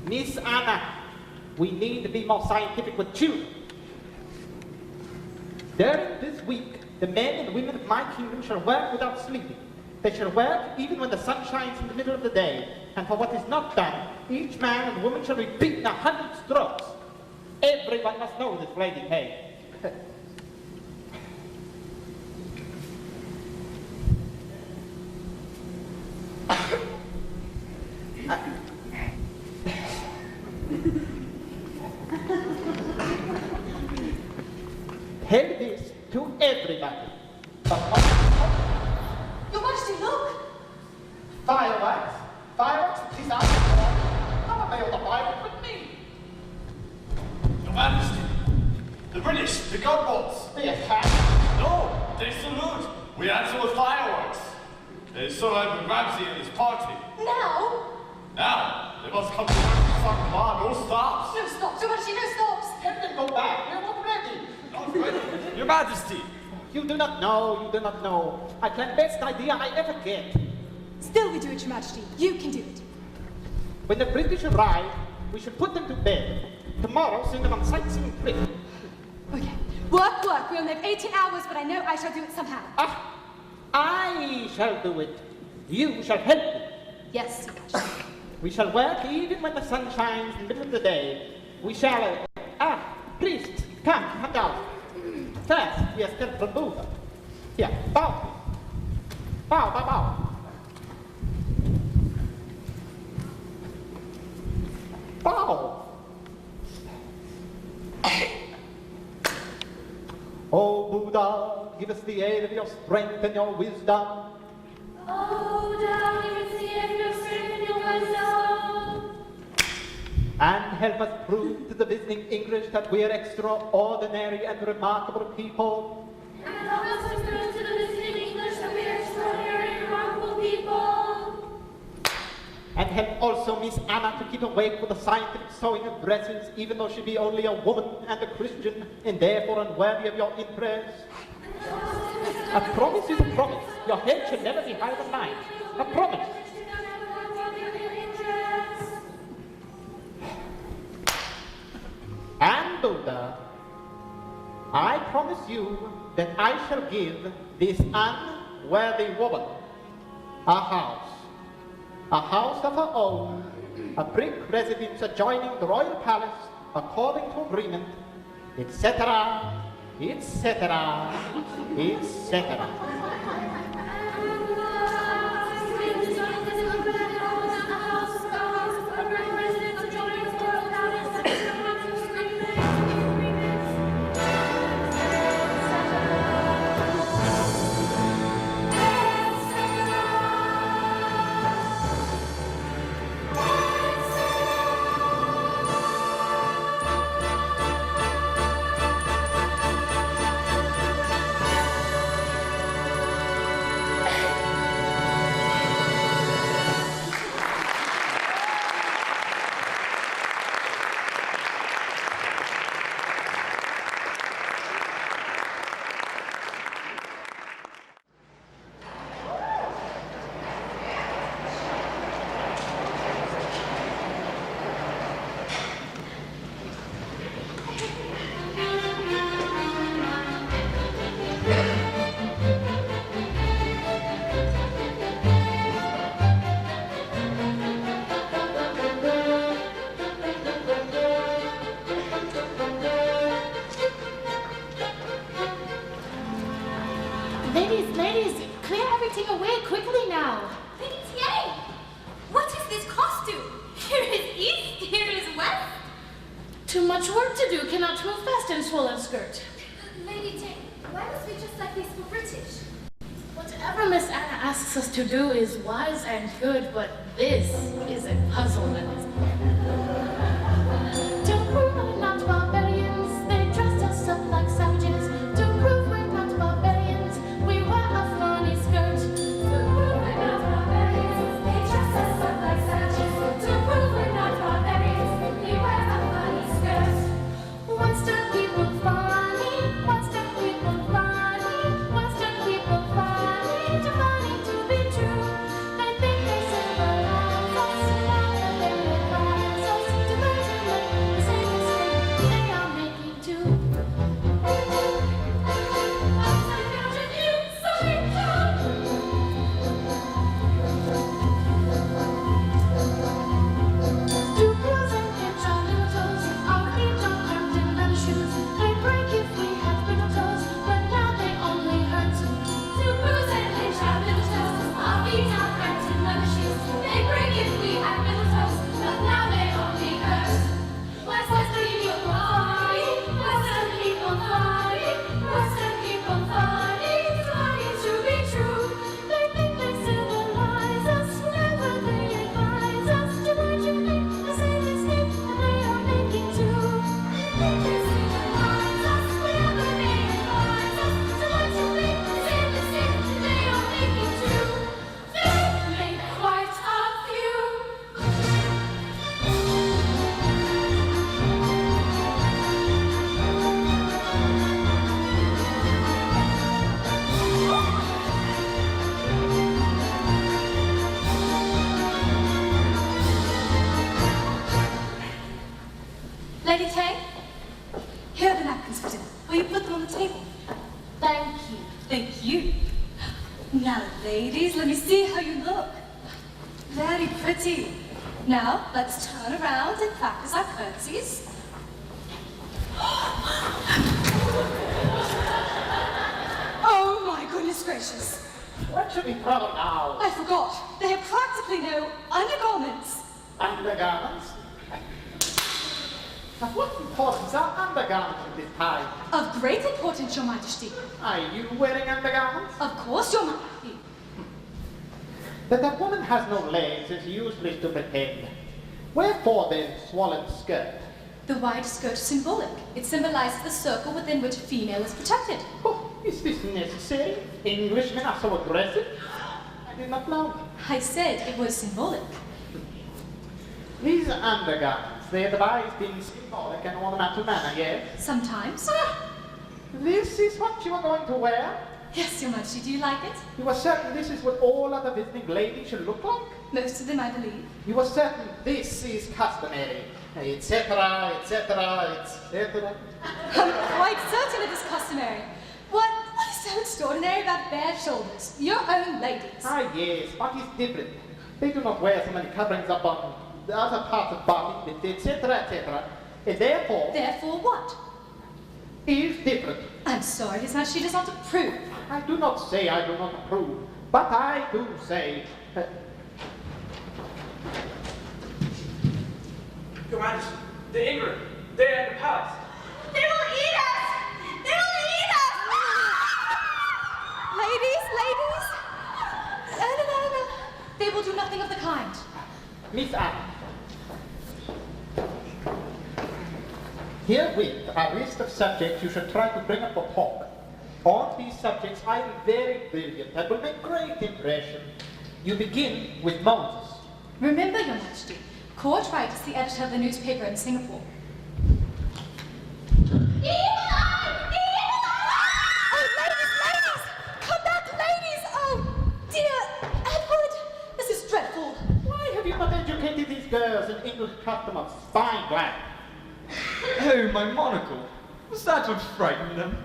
Miss Anna, we need to be more scientific with children. During this week, the men and women of my kingdom shall work without sleeping. They shall work even when the sun shines in the middle of the day. And for what is not done, each man and woman shall be beaten 100 strokes. Everyone must know this, Lady Hay. Tell this to everybody. Your Majesty, look! Fireworks? Fireworks? These are how are they on the fireworks with me? Your Majesty, the British, the gunboats. They attack. No, they salute. We answer with fireworks. So I'm Ramsay and his party. Now? Now, they must come to work for some command, no stops. No stops, Your Majesty, no stops! Let them go back. We're not ready. Your Majesty. You do not know. I plan best idea I ever get. Still we do it, Your Majesty. You can do it. When the British arrive, we should put them to bed. Tomorrow, send them on sightseeing trip. Okay. Work. We only have 18 hours, but I know I shall do it somehow. I shall do it. You shall help me. Yes, Your Majesty. We shall work even when the sun shines in the middle of the day. We shall... priest, come down. First, we are still from Buddha. Here, bow. Bow. Bow. Oh, Buddha, give us the aid of your strength and your wisdom. Oh, Buddha, give us the aid of your strength and your wisdom. And help us prove to the visiting English that we are extraordinary and remarkable people. And help us to prove to the visiting English that we are extraordinary and remarkable people. And help also Miss Anna to keep awake for the scientific sewing of dresses, even though she be only a woman and a Christian, and therefore unworthy of your interest. A promise is a promise. Your head should never be higher than mine. A promise. And Buddha, I promise you that I shall give this unworthy woman a house of her own, a brick residence adjoining the royal palace, according to agreement, etc., etc., etc. Ladies, clear everything away quickly now. Lady Tier, what is this costume? Here is east, here is west. Too much work to do, cannot move fast in swollen skirt. Lady Tier, why must we dress like this for British? Whatever Miss Anna asks us to do is wise and good, but this is a puzzlement. To prove we're not barbarians, they dressed us up like savages. To prove we're not barbarians, we wear a funny skirt. To prove we're not barbarians, they dressed us up like savages. To prove we're not barbarians, we wear Now, ladies, let me see how you look. Very pretty. Now, let's turn around and practice our curtsies. Oh my goodness gracious. What should we follow now? I forgot. They have practically no undergarments. Undergarments? Of what importance are undergarments at this time? Of great importance, Your Majesty. Are you wearing undergarments? Of course, Your Majesty. That a woman has no legs is useless to pretend. Wherefore then swollen skirt? The wide skirt is symbolic. It symbolizes the circle within which a female is protected. Oh, is this necessary? Englishmen are so aggressive. I did not know. I said it was symbolic. These undergarments, they are devised in symbolic and ornamental manner, yes? Sometimes. This is what you are going to wear? Yes, Your Majesty, do you like it? You are certain this is what all other visiting ladies should look like? Most of them, I believe. You are certain this is customary, etc., etc., etc.? I'm quite certain it is customary. What is so extraordinary about bare shoulders? Your own ladies. Ah, yes, but it's different. They do not wear so many coverings up on the other parts of body, etc., etc. And therefore... Therefore what? Is different. I'm sorry, His Majesty does not approve. I do not say I do not approve, but I do say... Your Majesty, they're England. They're in the palace. They will eat us! They will eat us! Ladies, ladies! No. They will do nothing of the kind. Miss Anne. Herewith a list of subjects you should try to bring up for talk. On these subjects I am very brilliant and will make great impression. You begin with Moses. Remember, Your Majesty, Court Wright is the editor of the newspaper in Singapore. Oh, ladies! Come back, ladies! Oh, dear Edward! This is dreadful. Why have you not educated these girls in English custom of spine black? Oh, my monocle. Was that what frightened them?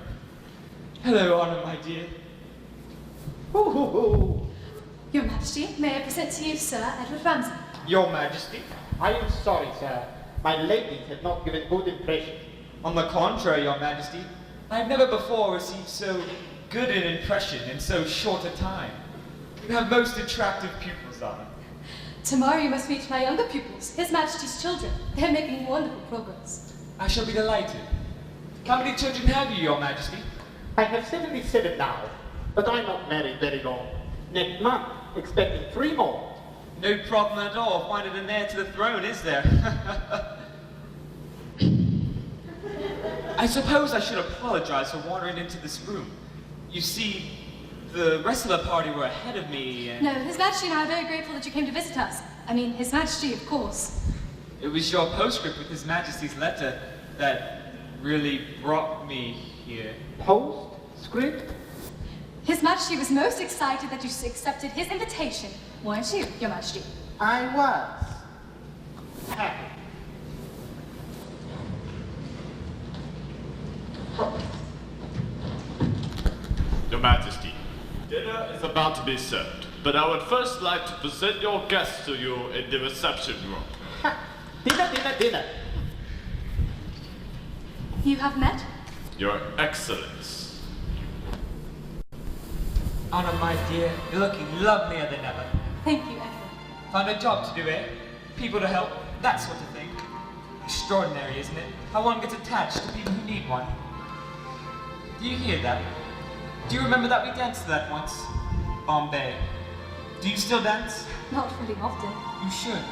Hello, Anna, my dear. Ooh. Your Majesty, may I present to you Sir Edward Ramsay? Your Majesty. I am sorry, sir. My ladies have not given good impression. On the contrary, Your Majesty, I have never before received so good an impression in so short a time. You have most attractive pupils, Anna. Tomorrow you must meet my younger pupils, His Majesty's children. They're making wonderful progress. I shall be delighted. How many children have you, Your Majesty? I have 77 now, but I'm not married very long. Next month, expecting 3 more. No problem at all finding an heir to the throne, is there? I suppose I should apologize for wandering into this room. You see, the rest of the party were ahead of me and... No, His Majesty and I are very grateful that you came to visit us. I mean, His Majesty, of course. It was your postscript with His Majesty's letter that really brought me here. Postscript? His Majesty was most excited that you accepted his invitation, weren't you, Your Majesty? I was. Happy. Your Majesty, dinner is about to be served, but I would first like to present your guests to you in the reception room. Dinner. You have met? Your Excellence. Anna, my dear, you're looking lovelier than ever. Thank you, Edward. Found a job to do, eh? People to help, that sort of thing. Extraordinary, isn't it? How one gets attached to people who need one. Do you hear that? Do you remember that we danced to that once? Bombay. Do you still dance? Not very often. You should.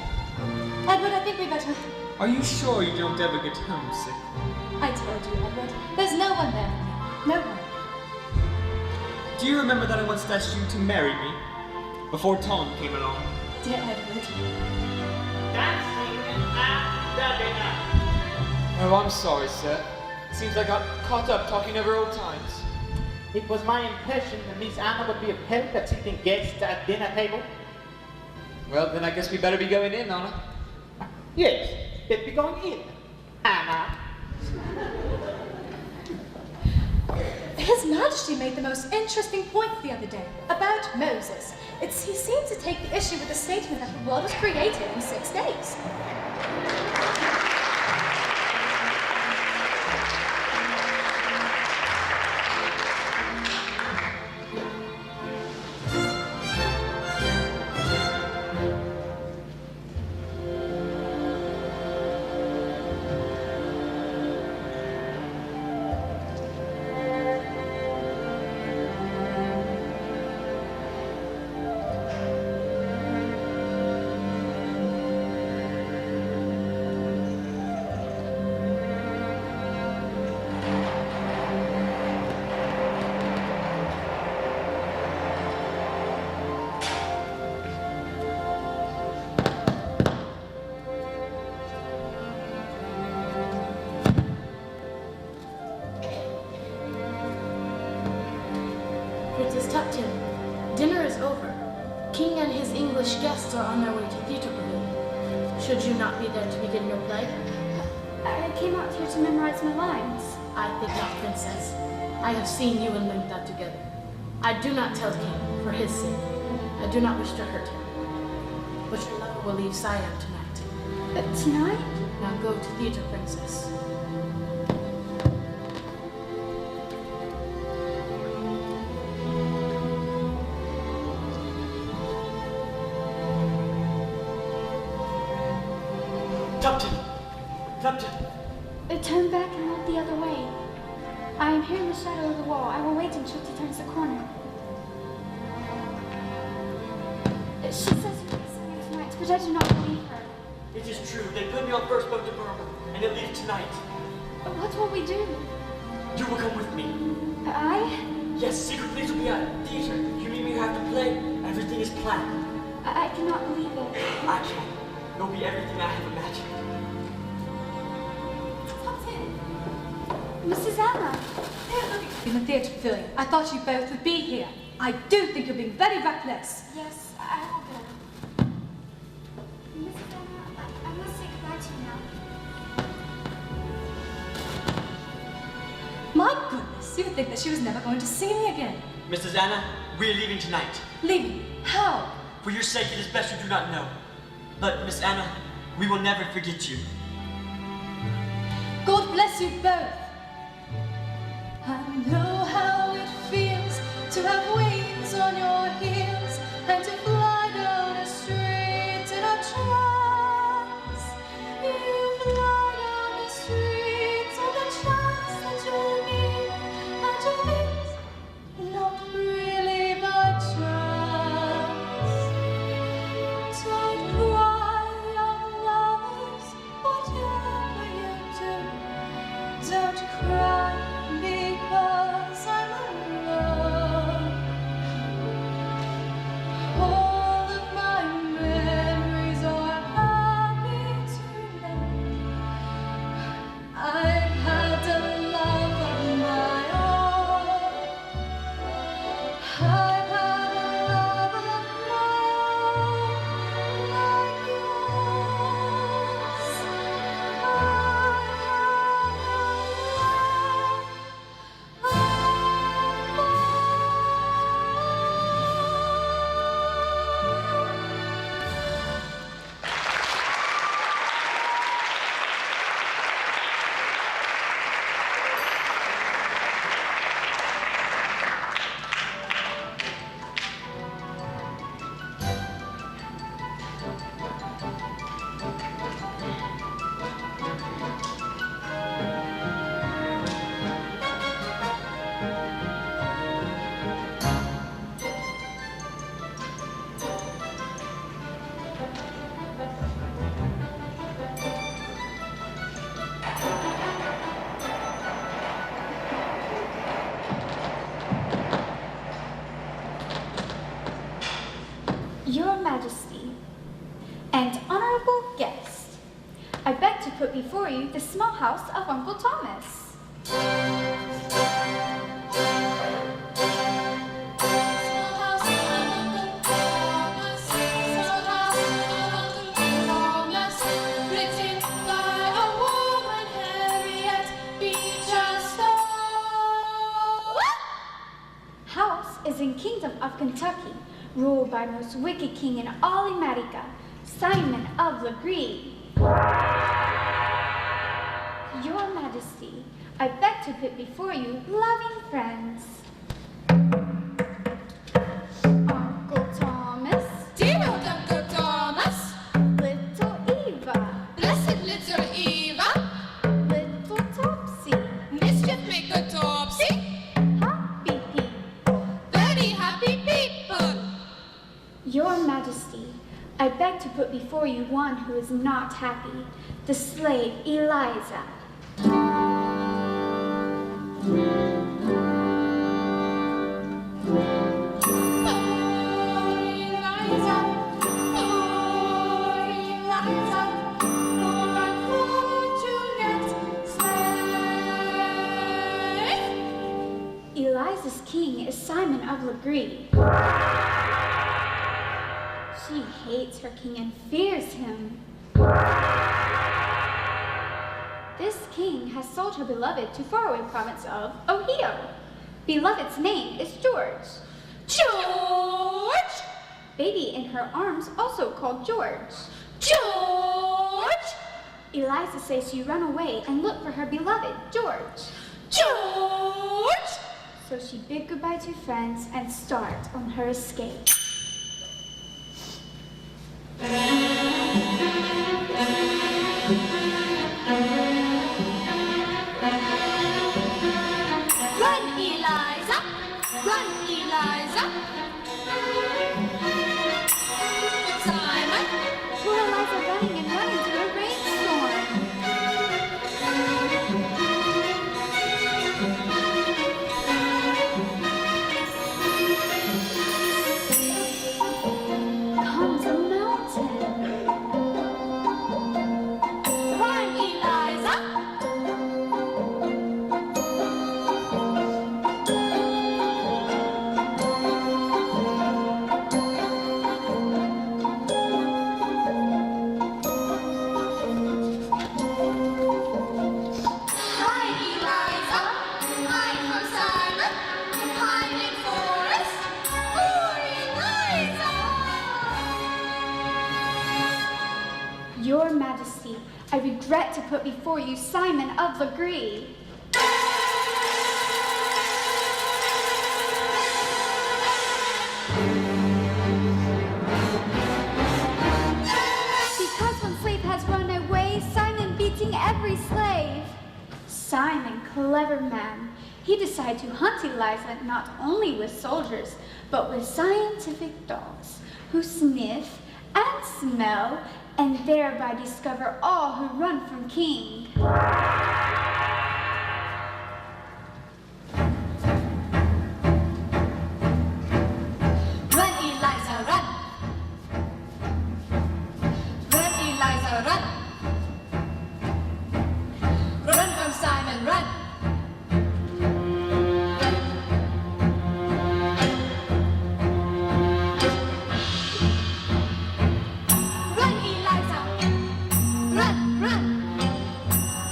Edward, I think we better... Are you sure you don't ever get homesick? I told you, Edward. There's no one there for me. No one. Do you remember that I once asked you to marry me? Before Tom came along. Dear Edward. Dancing after dinner. Oh, I'm sorry, sir. Seems I got caught up talking over old times. It was my impression that Miss Anna would be of help at seating guests at dinner table. Well, then I guess we better be going in, Anna. Yes, let's be going in. Anna. His Majesty made the most interesting point the other day about Moses. He seemed to take the issue with the statement that the world was created in 6 days. Princess Tuptim, dinner is over. King and his English guests are on their way to Theatre Pavilion. Should you not be there to begin your play? I came out here to memorize my lines. I think not, Princess. I have seen you and Linda together. I do not tell King, for his sake. I do not wish to hurt him. But your lover will leave Siam tonight. Tonight? Now go to theater, Princess. Tuptim! Tuptim! Turn back and look the other way. I am here in the shadow of the wall. I will wait until she turns the corner. She says you'll be singing tonight, but I do not believe her. It is true. They put me on first boat to Burma, and it leaves tonight. What will we do? You will come with me. I? Yes, secret police will be at theater. You meet me here after play. Everything is planned. I cannot believe it. I can. It will be everything I have imagined. Mrs. Anna. In the theatre pavilion. I thought you both would be here. I do think you're being very reckless. Yes, I will go. Mrs. Anna, I must say goodbye to you now. My goodness, you would think that she was never going to see me again. Mrs. Anna, we are leaving tonight. Leaving? How? For your sake, it is best you do not know. But, Miss Anna, we will never forget you. God bless you both. I know how it feels to have wings on your heels and to fly down a street in a trance. You fly down the street on the chance that you'll meet and you'll meet, not really by chance. Don't cry, young lovers, whatever you do. Don't cry. Because I'm alone. All of my memories are happy today. I've had a love of my own. I've had a love of my own, like yours. Your Majesty and honorable guest, I beg to put before you the small house of Uncle Thomas. What? ruled by most wicked king in all America, Simon of Legree. Your Majesty, I beg to put before you loving friends. Uncle Thomas. Dear old Uncle Thomas, Little Eva. blessed little Eva, Little Topsy. mischief maker Topsy, Happy people. very happy people. Your Majesty, I beg to put before you one who is not happy, the slave Eliza. Eliza's king is Simon of Legree. She hates her king and fears him. This king has sold her beloved to faraway province of Ohio. Beloved's name is George. George, Baby in her arms also called George. George, Eliza says she run away and look for her beloved, George. George. So she bid goodbye to friends and start on her escape. Run, Eliza, run, Eliza. Simon, Poor Eliza running and running to a rainstorm. Comes a mountain. run, Eliza. Hide, Eliza, hide from Simon, hide in forest. Poor Eliza. Your Majesty, I regret to put before you Simon of Legree. Because one slave has run away, Simon beating every slave. Simon, clever man, he decided to hunt Eliza not only with soldiers, but with scientific dogs who sniff and smell and thereby discover all who run from king. Run, Eliza, run. Run, Eliza, run. Run from Simon, run. Run, Eliza. Run, run.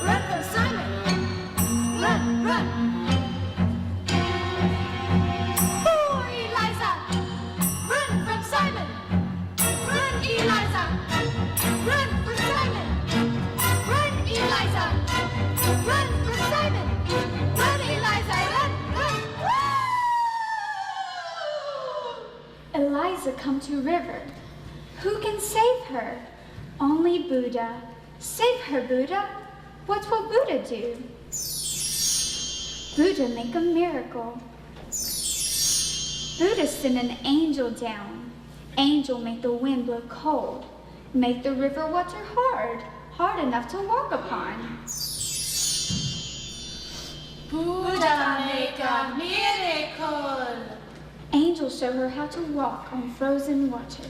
Run from Simon. Run, run. Poor Eliza. Run from Simon. Run, Eliza. Run for Simon. Run, Eliza. Run for Simon. Run, Eliza. Run, run. Woo! Eliza come to river. Who can save her? Only Buddha. Save her, Buddha. What will Buddha do? Buddha make a miracle. Buddha send an angel down. Angel make the wind blow cold. Make the river water hard, hard enough to walk upon. Buddha make a miracle. Angel show her how to walk on frozen water.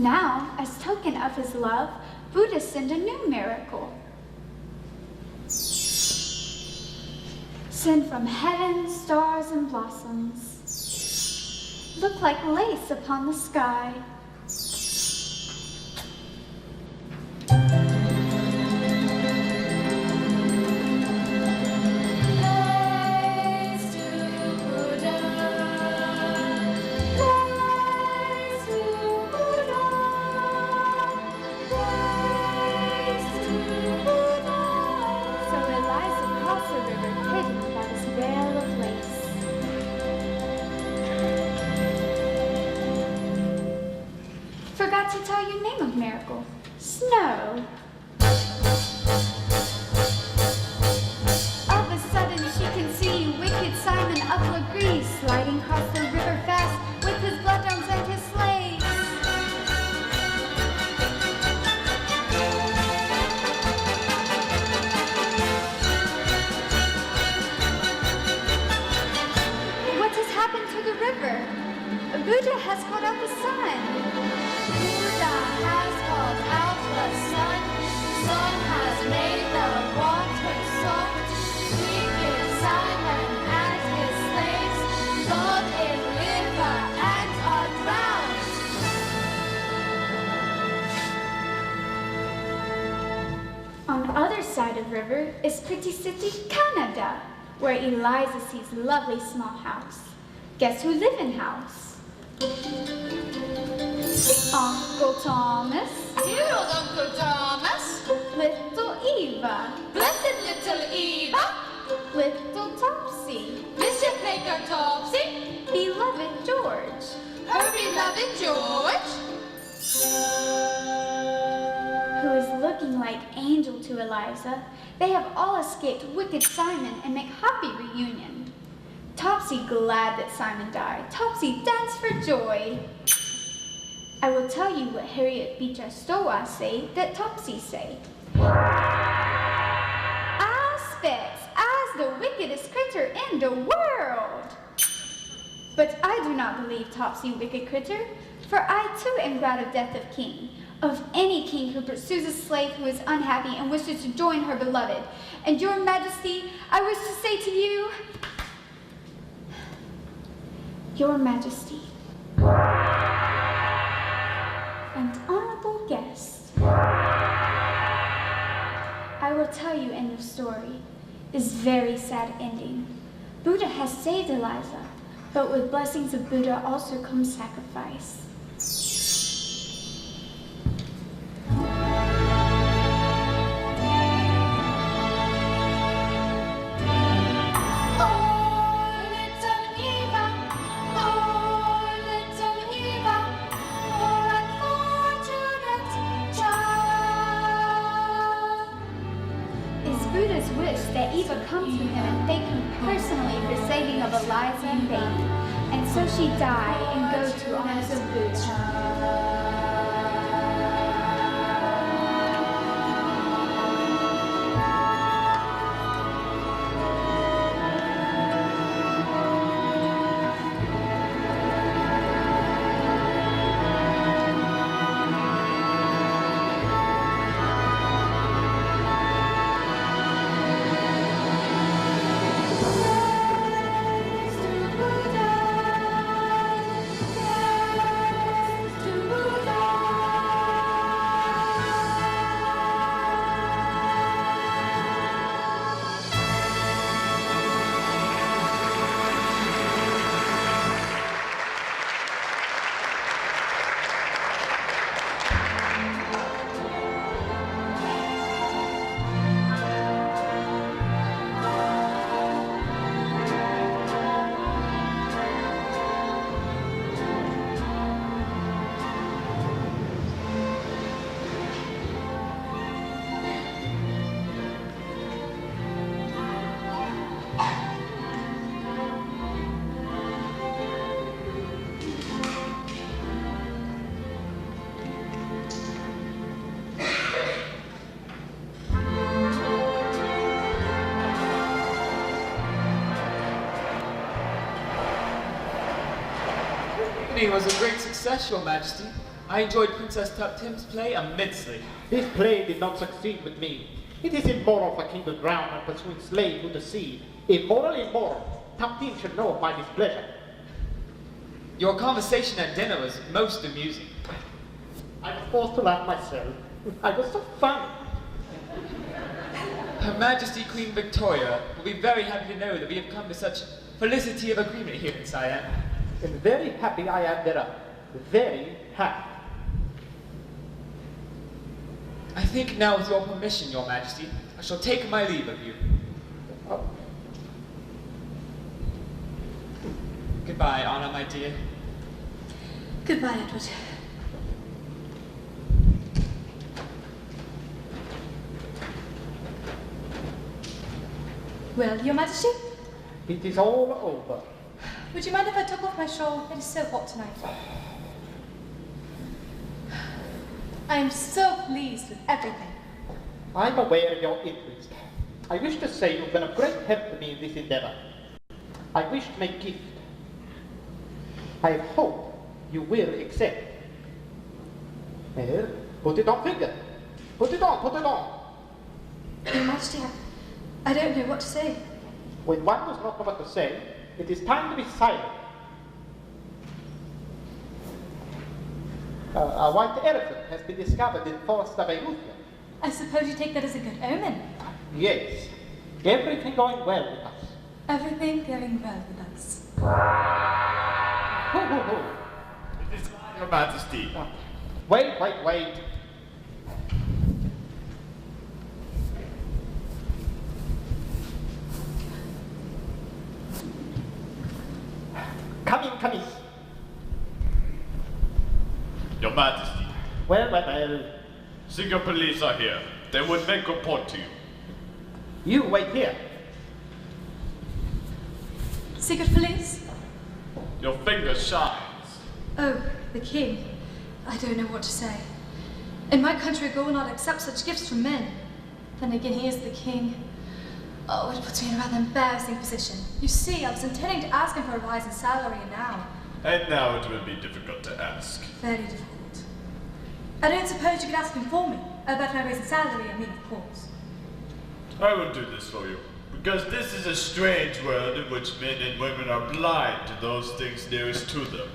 Now, as token of his love, Buddha sent a new miracle. Send from heaven stars and blossoms, look like lace upon the sky. Forgot to tell you name of miracle. Snow. Of a sudden she can see wicked Simon of Legree sliding across the river fast with his bloodhounds and his slaves. What has happened to the river? Buddha has called out the sun. Buddha has called out the sun. Sun has made the water soft. Wicked Simon and his slaves gone in river and are drowned. On the other side of the river is pretty city Canada, where Eliza sees lovely small house. Guess who live in house? Uncle Thomas. Dear old Uncle Thomas. Little Eva. Blessed little Eva. Little Topsy. Mischief maker Topsy. Beloved George. Her beloved George. Who is looking like angel to Eliza. They have all escaped wicked Simon and make happy reunion. Topsy glad that Simon died. Topsy danced for joy. I will tell you what Harriet Beecher Stowe say that Topsy say. Aspects as the wickedest critter in the world. But I do not believe Topsy wicked critter, for I too am glad of death of king, of any king who pursues a slave who is unhappy and wishes to join her beloved. And your majesty, I wish to say to you, your majesty, and honorable guest, I will tell you end of story. This very sad ending. Buddha has saved Eliza, but with blessings of Buddha also comes sacrifice. Buddha's wish that Eva come to him and thank him personally for saving of Eliza and baby, and so she die and go to arms of Buddha. It was a great success, Your Majesty. I enjoyed Princess Tuptim's play immensely. This play did not succeed with me. It is immoral for king to drown and pursue slave to the sea. Immoral, immoral. Tuptim should know of my displeasure. Your conversation at dinner was most amusing. I was forced to laugh myself. I was so funny. Her Majesty Queen Victoria will be very happy to know that we have come to such felicity of agreement here in Siam. And very happy I am thereof. Very happy. I think now, with your permission, Your Majesty, I shall take my leave of you. Oh. Goodbye, Anna, my dear. Goodbye, Edward. Well, Your Majesty? It is all over. Would you mind if I took off my shawl? It is so hot tonight. I am so pleased with everything. I'm aware of your interest. I wish to say you've been of great help to me in this endeavor. I wish to make gift. I hope you will accept. Well, put it on, finger. Put it on, put it on. Your Majesty, I don't know what to say. When one does not know what to say, it is time to be silent. A white elephant has been discovered in forest of Ayutthaya. I suppose you take that as a good omen. Yes. Everything going well with us. Everything going well with us. Ho, ho, ho. It is Your Majesty. Wait, wait, wait. Come in, come in. Your Majesty, Well, well, well. secret police are here. They would make a report to you. You wait here. Secret police? Your finger shines. Oh, the king. I don't know what to say. In my country, a girl will not accept such gifts from men. Then again, he is the king. Oh, it puts me in a rather embarrassing position. You see, I was intending to ask him for a rise in salary, and now... And now it will be difficult to ask. Very difficult. I don't suppose you could ask him for me. About my raise in salary, I mean, of course. I will do this for you. Because this is a strange world in which men and women are blind to those things nearest to them.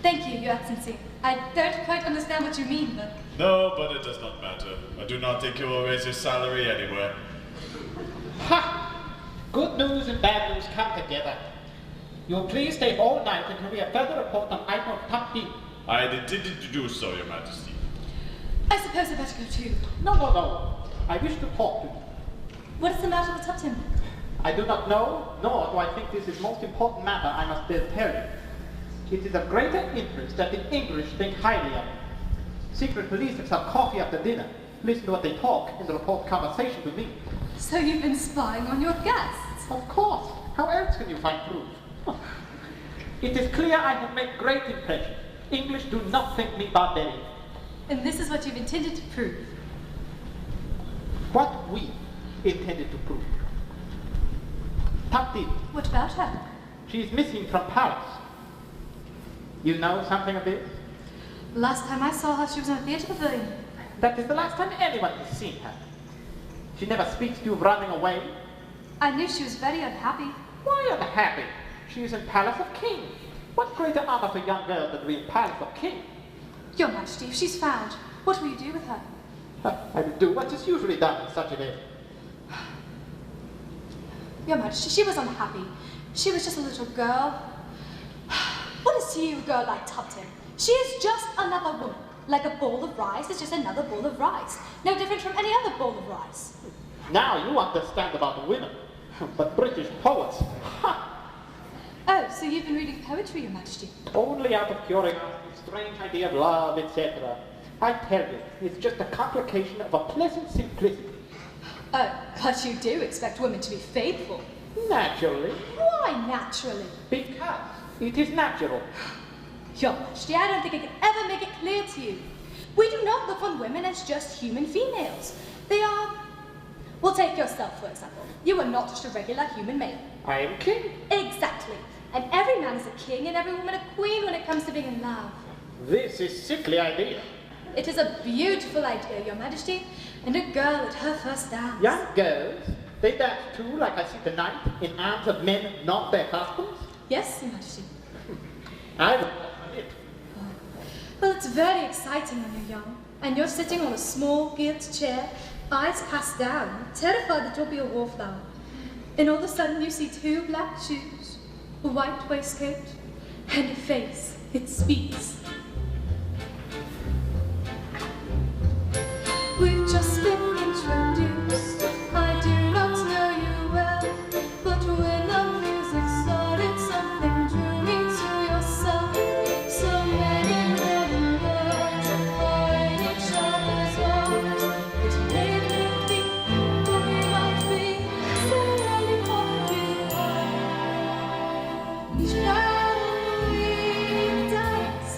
Thank you, Your Excellency. I don't quite understand what you mean, but... No, but it does not matter. I do not think you will raise your salary anywhere. Ha! Good news and bad news come together. You'll please stay all night until we have further report on item Tuptim. I had intended to do so, Your Majesty. I suppose I better go too. No, no, no. I wish to talk to you. What is the matter with Tuptim? I do not know, nor do I think this is most important matter I must tell you. It is of greater interest that the English think highly of it. Secret police have some coffee after dinner, listen to what they talk, and report conversation to me. So you've been spying on your guests? Of course. How else can you find proof? It is clear I have made great impression. English do not think me barbarian. And this is what you've intended to prove? What we intended to prove. Tuptim. What about her? She is missing from Paris. You know something of this? Last time I saw her, she was in a theatre pavilion. That is the last time anyone has seen her. She never speaks to you of running away. I knew she was very unhappy. Why unhappy? She is in Palace of King. What greater honor for a young girl than to be in Palace of King? Your Majesty, if she's found, what will you do with her? I will do what is usually done in such a day. Your Majesty, she was unhappy. She was just a little girl. What is she, a girl like Tuptim? She is just another woman. Like a bowl of rice is just another bowl of rice. No different from any other bowl of rice. Now you understand about women. But British poets, ha! Oh, so you've been reading poetry, Your Majesty? Only out of curiosity, strange idea of love, etc. I tell you, it's just a complication of a pleasant simplicity. Oh, but you do expect women to be faithful. Naturally. Why naturally? Because it is natural. Your Majesty, I don't think I can ever make it clear to you. We do not look on women as just human females. They are... Well, take yourself, for example. You are not just a regular human male. I am king. Exactly. And every man is a king and every woman a queen when it comes to being in love. This is sickly idea. It is a beautiful idea, Your Majesty, and a girl at her first dance. Young girls, they dance too, like I see tonight, in arms of men not their husbands? Yes, Your Majesty. I would it. Well, it's very exciting when you're young, and you're sitting on a small gilt chair, eyes cast down, terrified that you'll be a wallflower. And all of a sudden you see two black shoes, a white waistcoat, and a face. It speaks. We've just been introduced. I do not know you well, but when the music started, something drew me to yourself. So many little words are in each other's arms. It made me think we might be suddenly walking on. Shall we dance?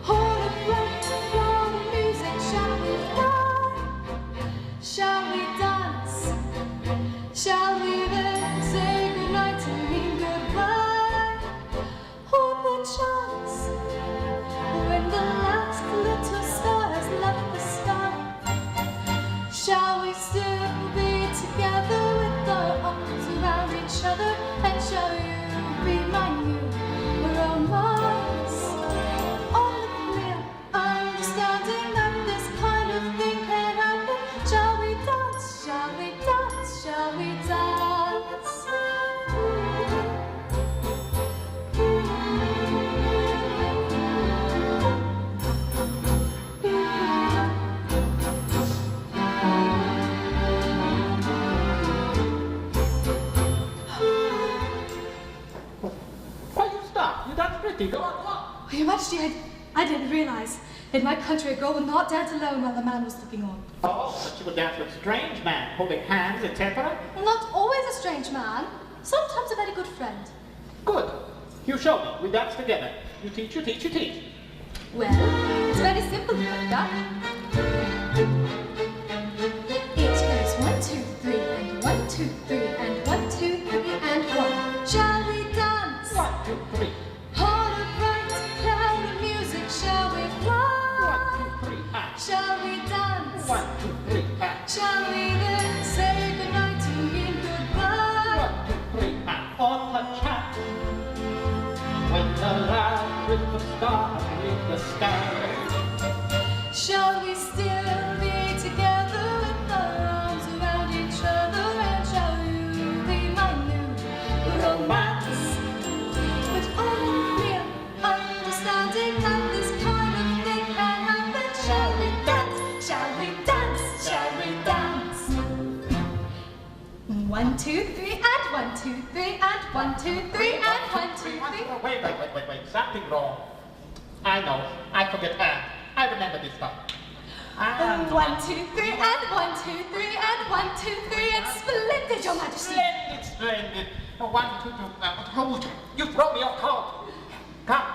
Hold a breath for the music. Shall we fly? Shall we dance? Shall we then say goodnight and mean goodbye? Or perchance, when the last little star has left the sky, shall we still be together with our arms around each other? And shall you be my new romance? On the clear understanding that this kind of thing can happen. Shall we dance? Shall we dance? Shall we dance? Why you stop? You dance pretty. Go on, go on. Oh, Your Majesty, I didn't realize. In my country, a girl would not dance alone while the man was looking on. Oh, but you would dance with a strange man, holding hands, etc. Not always a strange man. Sometimes a very good friend. Good. You show me. We dance together. You teach, you teach, you teach. Well, it's very simple, Doctor. It goes 1, 2, 3, and 1, 2, 3, and 1, 2, 3, and 1. Shall we dance? 1, 2, 3. Hold a bright cloud of music. Shall we fly? 1, 2, 3, ah. Shall we dance? 1, 2, 3, ah. Shall we then say goodnight and mean goodbye? 1, 2, 3, ah. On the chat. When the last little star in the sky. Shall we still be together with our arms around each other? And shall you be my new romance? But only understanding that this kind of thing can happen. Shall we dance? Shall we dance? Shall we dance? 1, 2, 3, and 1, 2, 3, and 1, 2, 3, and 1, 2, 3. Wait. Something wrong. I know. I forget her. I remember this stuff. 1, 2, 3, and 1, 2, 3, and 1, 2, 3, and splendid, Your Majesty. Splendid. 1, 2, 3. Hold. You throw me off cold. Come.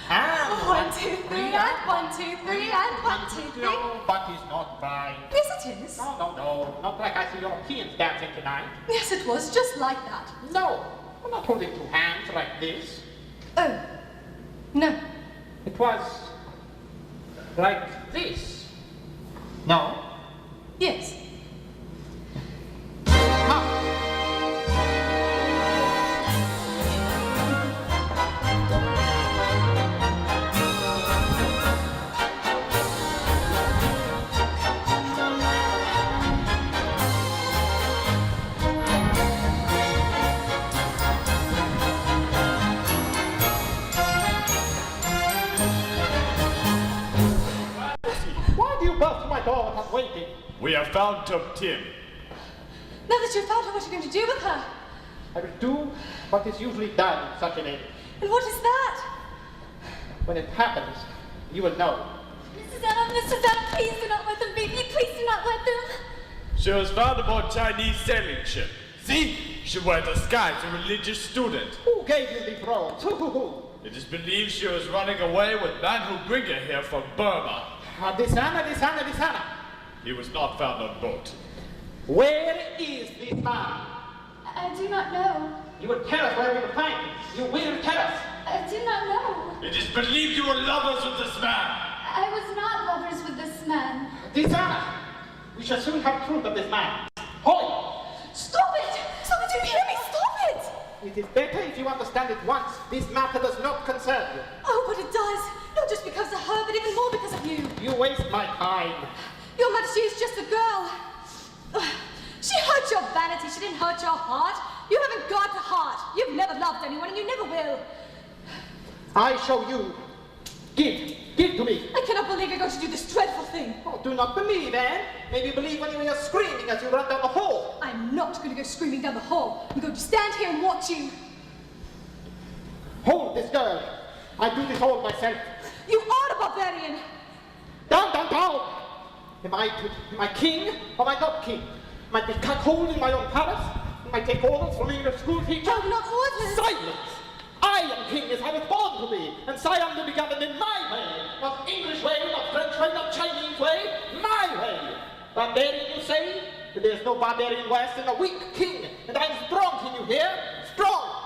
1, 2, 3, and 1, 2, 3, and 1, 2, 3. No, but it's not right. Yes, it is. No. Not like I see Europeans dancing tonight. Yes, it was just like that. No. I'm not holding two hands like this. Oh, no. It was like this. No. Yes. Come. Why do you burst my door without waiting? We have found Tim. Now that you've found her, what are you going to do with her? I will do what is usually done in such an age. And what is that? When it happens, you will know. Mrs. Anna, please do not let them beat me. Please do not let them. She was found aboard Chinese sailing ship. See? She wore a disguise, a religious student. Who gave you these robes? Who? It is believed she was running away with men who bring her here from Burma. This Anna. He was not found on board. Where is this man? I do not know. You will tell us where we will find him. You will tell us. I do not know. It is believed you were lovers with this man. I was not lovers with this man. Dishonor! We shall soon have proof of this man. Hold! Stop it! Stop it! You hear me? Stop it! It is better if you understand it once. This matter does not concern you. Oh, but it does. Not just because of her, but even more because of you. You waste my time. Your Majesty is just a girl. She hurt your vanity. She didn't hurt your heart. You haven't got a heart. You've never loved anyone, and you never will. I show you. Give. Give to me. I cannot believe you're going to do this dreadful thing. Oh, do not believe, Anne. Maybe believe when you hear screaming as you run down the hall. I'm not going to go screaming down the hall. I'm going to stand here and watch you. Hold this girl. I do this all myself. You are a barbarian. Down, down, down. Am I king or am I not king? Am I be cuckold in my own palace? Am I take orders from English school teacher? Oh, not orders. Silence. I am king as I was born to be, and Siam to be governed in my way. Not English way, not French way, not Chinese way, my way. Barbarian, you say? But there's no barbarian worse than a weak king, and I'm strong, can you hear? Strong!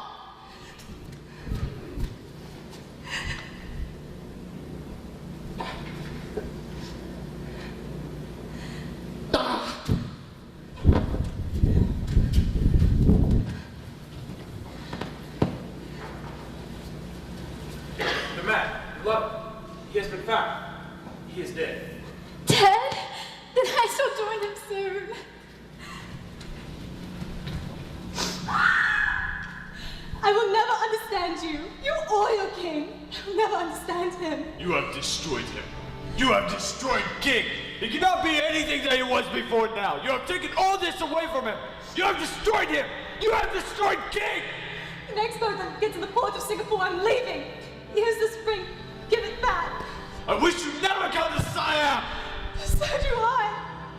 The man, you love him. He has been found. He is dead. Dead? Then I shall join him soon. I will never understand you. You or your king. I will never understand him. You have destroyed him. You have destroyed King. He cannot be anything that he was before now. You have taken all this away from him. You have destroyed him. You have destroyed King. The next boat that gets to the port of Singapore, I'm leaving. Here's the spring. Give it back. I wish you never come to Siam. So do I.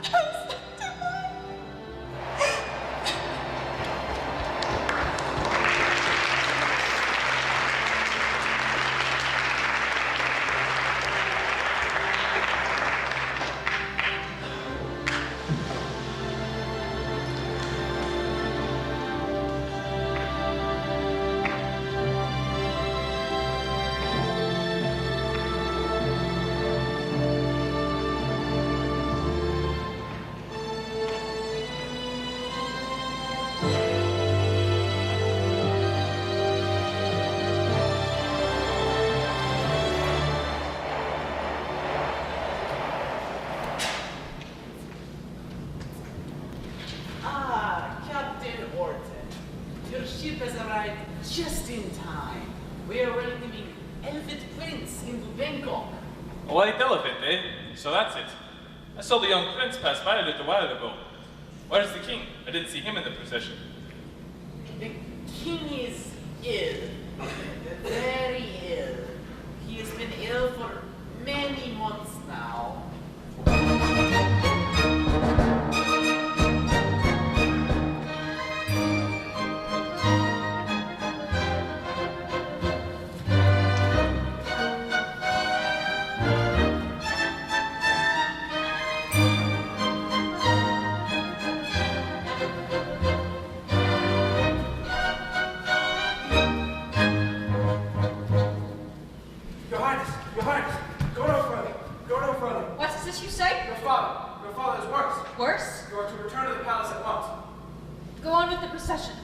So do I. Captain Orton, your ship has arrived just in time. We are welcoming Elephant Prince into Bangkok. A white elephant, eh? So that's it. I saw the young prince pass by a little while ago. Where's the king? I didn't see him in the procession. The king is ill. Very ill. He has been ill for many months now. Your Highness, go no further. Go no further. What is this you say? Your father is worse. Worse? You are to return to the palace at once. Go on with the procession.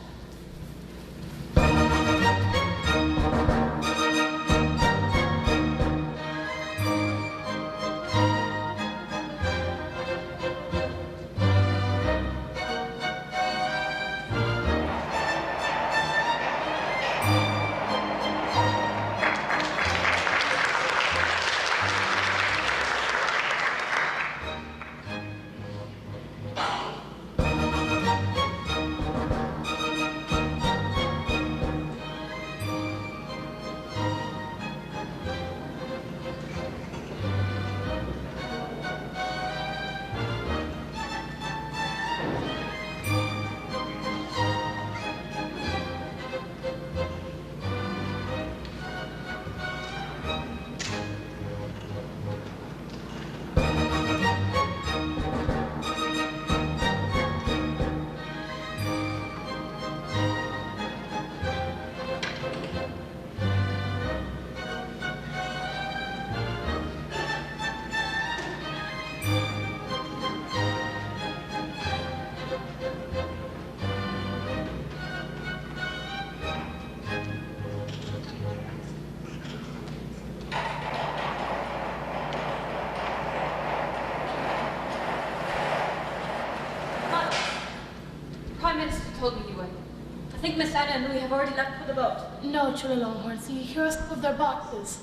think Miss Anna and Louis have already left for the boat. No, Chula Longhorn. See, here are some of their boxes.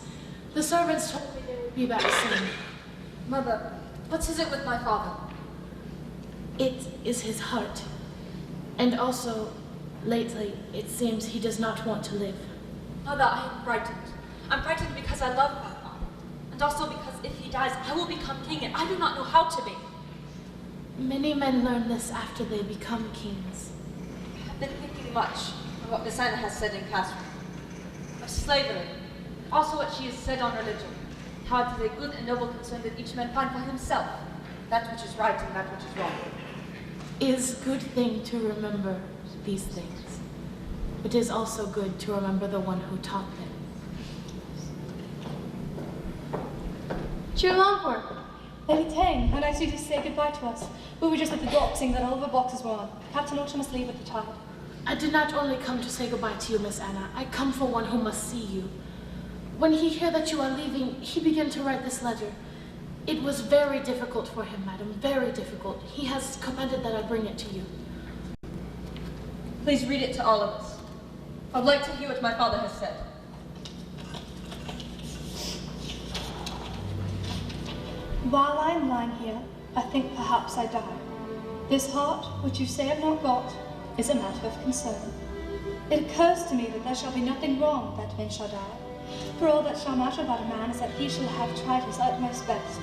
The servants told me they would be back soon. Mother, what is it with my father? It is his heart. And also, lately, it seems he does not want to live. Mother, I am frightened. I'm frightened because I love my father. And also because if he dies, I will become king, and I do not know how to be. Many men learn this after they become kings. I have been thinking much of what Miss Anna has said in classroom. Of slavery, also what she has said on religion. How it is a good and noble concern that each man find for himself that which is right and that which is wrong. It is a good thing to remember these things. It is also good to remember the one who taught them. Chula Longhorn, Lady Tang, how nice of you to say goodbye to us. We were just at the dock seeing that all of our boxes were on. Captain Ultra must leave at the tide. I did not only come to say goodbye to you, Miss Anna. I come for one who must see you. When he heard that you are leaving, he began to write this letter. It was very difficult for him, madam, very difficult. He has commanded that I bring it to you. Please read it to all of us. I'd like to hear what my father has said. While I am lying here, I think perhaps I die. This heart, which you say I've not got, is a matter of concern. It occurs to me that there shall be nothing wrong that men shall die. For all that shall matter about a man is that he shall have tried his utmost best.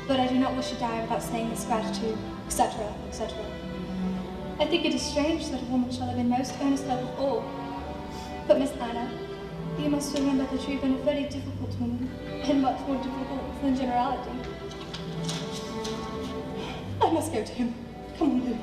But I do not wish to die without saying this gratitude, etc., etc. I think it is strange that a woman shall have been most earnest hope of all. But Miss Anna, you must remember that you have been a very difficult woman, and much more difficult than generality. I must go to him. Come on, Louis.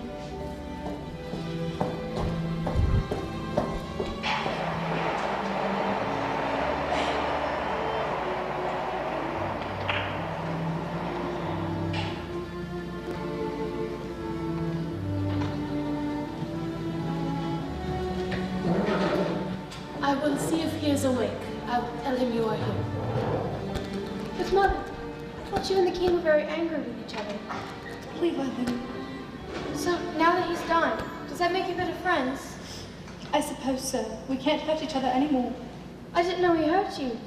I will see if he is awake. I will tell him you are here. But Mother, I thought you and the king were very angry with each other. Leave her, Louis. So now that he's gone, does that make you better friends? I suppose so. We can't hurt each other anymore. I didn't know he hurt you.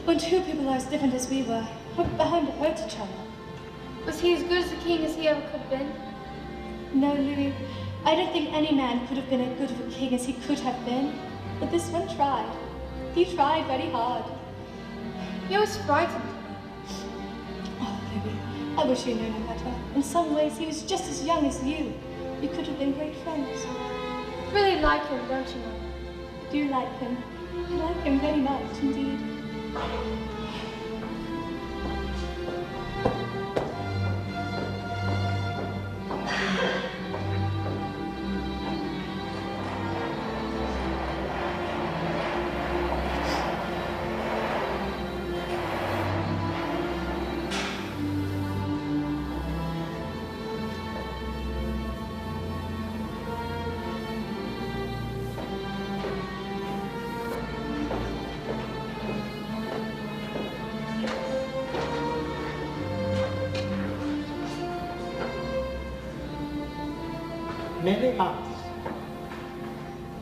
When two people are as different as we were, we're bound to hurt each other. Was he as good as a king as he ever could have been? No, Louis. I don't think any man could have been as good of a king as he could have been. But this one tried. He tried very hard. He always frightened me. Oh, Louis, I wish you'd known him better. In some ways, he was just as young as you. You could have been great friends. You really like him, don't you, Mother? I do like him. I like him very much indeed.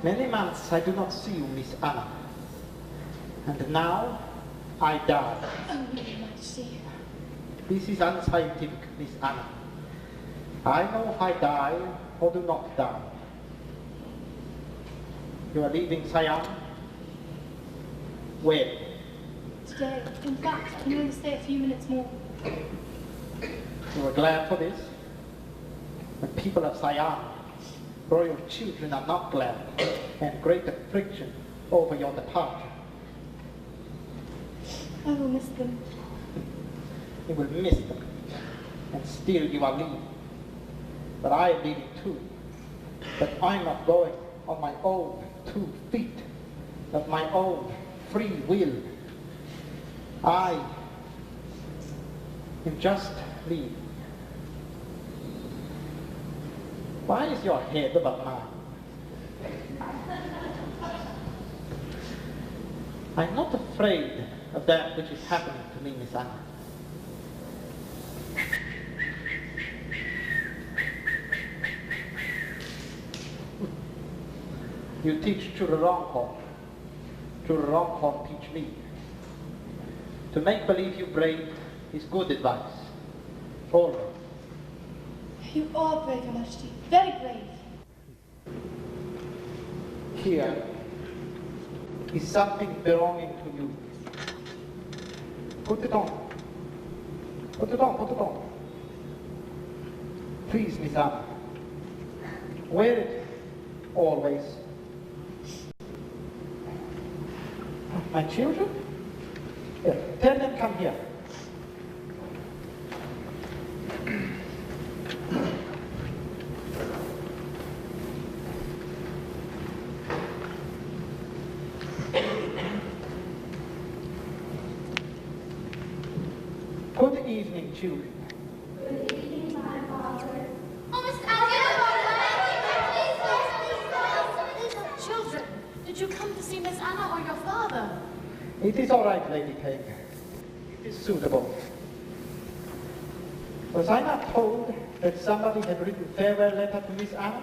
Many months I do not see you, Miss Anna. And now I die. Oh, Your Majesty. This is unscientific, Miss Anna. I know I die or do not die. You are leaving Siam? When? Today, in fact, I can only stay a few minutes more. You are glad for this? The people of Siam, royal children, are not glad, and great affliction over your departure. I will miss them. You will miss them, and still you are leaving. But I am leaving too. But I'm not going on my own 2 feet, of my own free will. I am just leaving. Why is your head above mine? I'm not afraid of that which is happening to me, Miss Anna. You teach Chulalongkorn. Chulalongkorn teach me. To make believe you brave is good advice. All right. You are brave, Your Majesty. Very brave. Here is something belonging to you. Put it on. Put it on, put it on. Please, Miss Anna. Wear it always. My children? Here, tell them come here. Good evening, children. Good evening, my father. Oh, Miss Anna! Children, did you come to see Miss Anna or your father? It is all right, Lady Kay. It is suitable. Was I not told that somebody had written farewell letter to Miss Anna?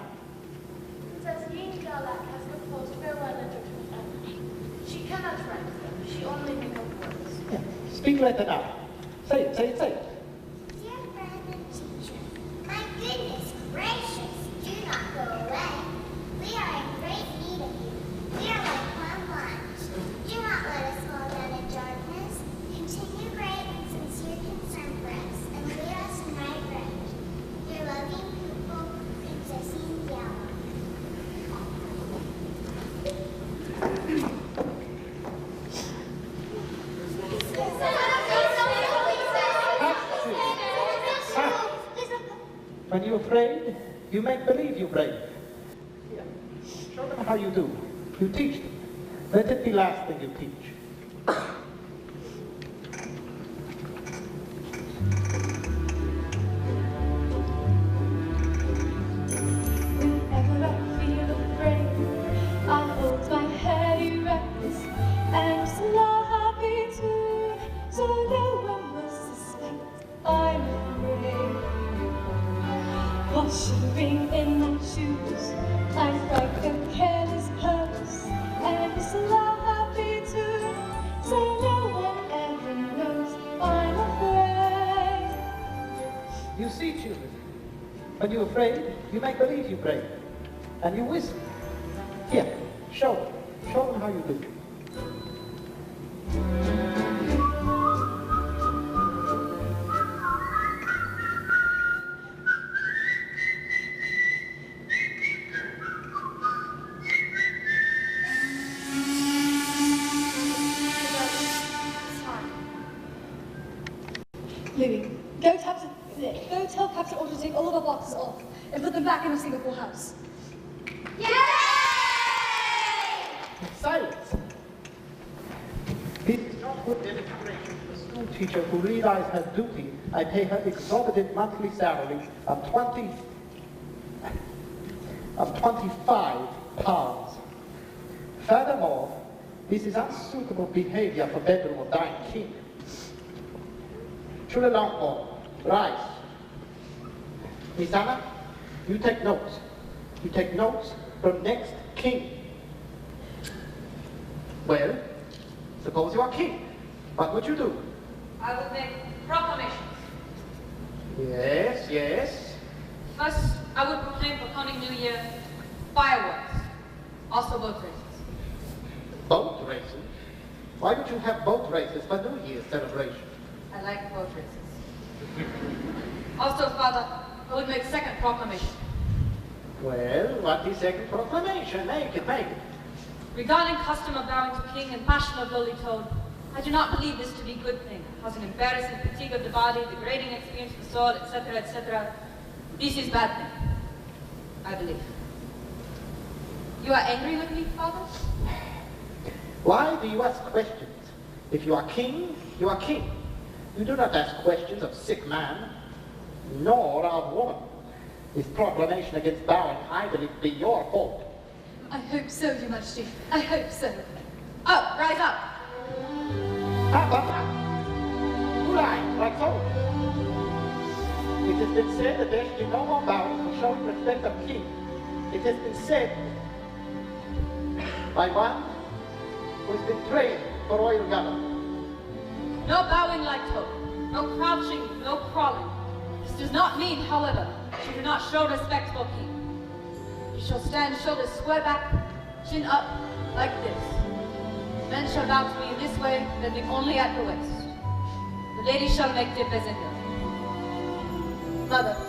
Princess Jean Galak has composed farewell letter to Miss Anna. She cannot write them. She only makes up words. Yeah. Speak letter now. Say it, say it, say it. Dear friend and teacher, my goodness gracious, do not go away. We are in great need of you. We are like plum limes. Do not let us fall down in darkness. Continue great and sincere concern for us, and lead us in right road. Your loving pupil, Princess Indiana. When you're afraid, you make believe you're brave. Here, show them how you do. You teach them. Let it be last thing you teach. Whenever I feel afraid, I hold my head erect and whistle a happy tune, so no one will suspect I'm afraid. While shivering in my shoes, I strike a careless pose and whistle a happy tune, so no one ever knows I'm afraid. You see, children, when you're afraid, you make believe you're brave. And you whistle. Here, show them. Show them how you do. Louis, go tell Captain Order to take all of our boxes off and put them back in our Singapore house. Silence! This is not good demonstration. A school teacher who realizes her duty, I pay her exorbitant monthly salary of 25 pounds. Furthermore, this is unsuitable behavior for bedroom of dying king. Chulalongkorn, rise. Miss Anna, you take notes. You take notes from next king. Well, suppose you are king. What would you do? I would make proclamations. Yes, yes. First, I would proclaim for coming New Year fireworks, also boat races. Boat races? Why would you have boat races for New Year's celebration? I like boat races. Also, Father, I would make second proclamation. Well, what is second proclamation? Make it, make it. Regarding custom of bowing to king and passion of lowly toad, I do not believe this to be a good thing, causing embarrassing fatigue of the body, degrading experience of the soul, etc., etc. This is bad thing, I believe. You are angry with me, Father? Why do you ask questions? If you are king, you are king. You do not ask questions of sick man, nor of woman. This proclamation against bowing, I believe, be your fault. I hope so, Your Majesty. I hope so. Up, rise up! Up, up, up! Who lies, like so? It has been said that there should be no more bowing for showing respect of king. It has been said by one who has been trained for royal government. No bowing like Toad, no crouching, no crawling. This does not mean, however, that you do not show respect for King. You shall stand shoulders square back, chin up, like this. Men shall bow to me in this way, bending only at the waist. The lady shall make dip as in her. Mother,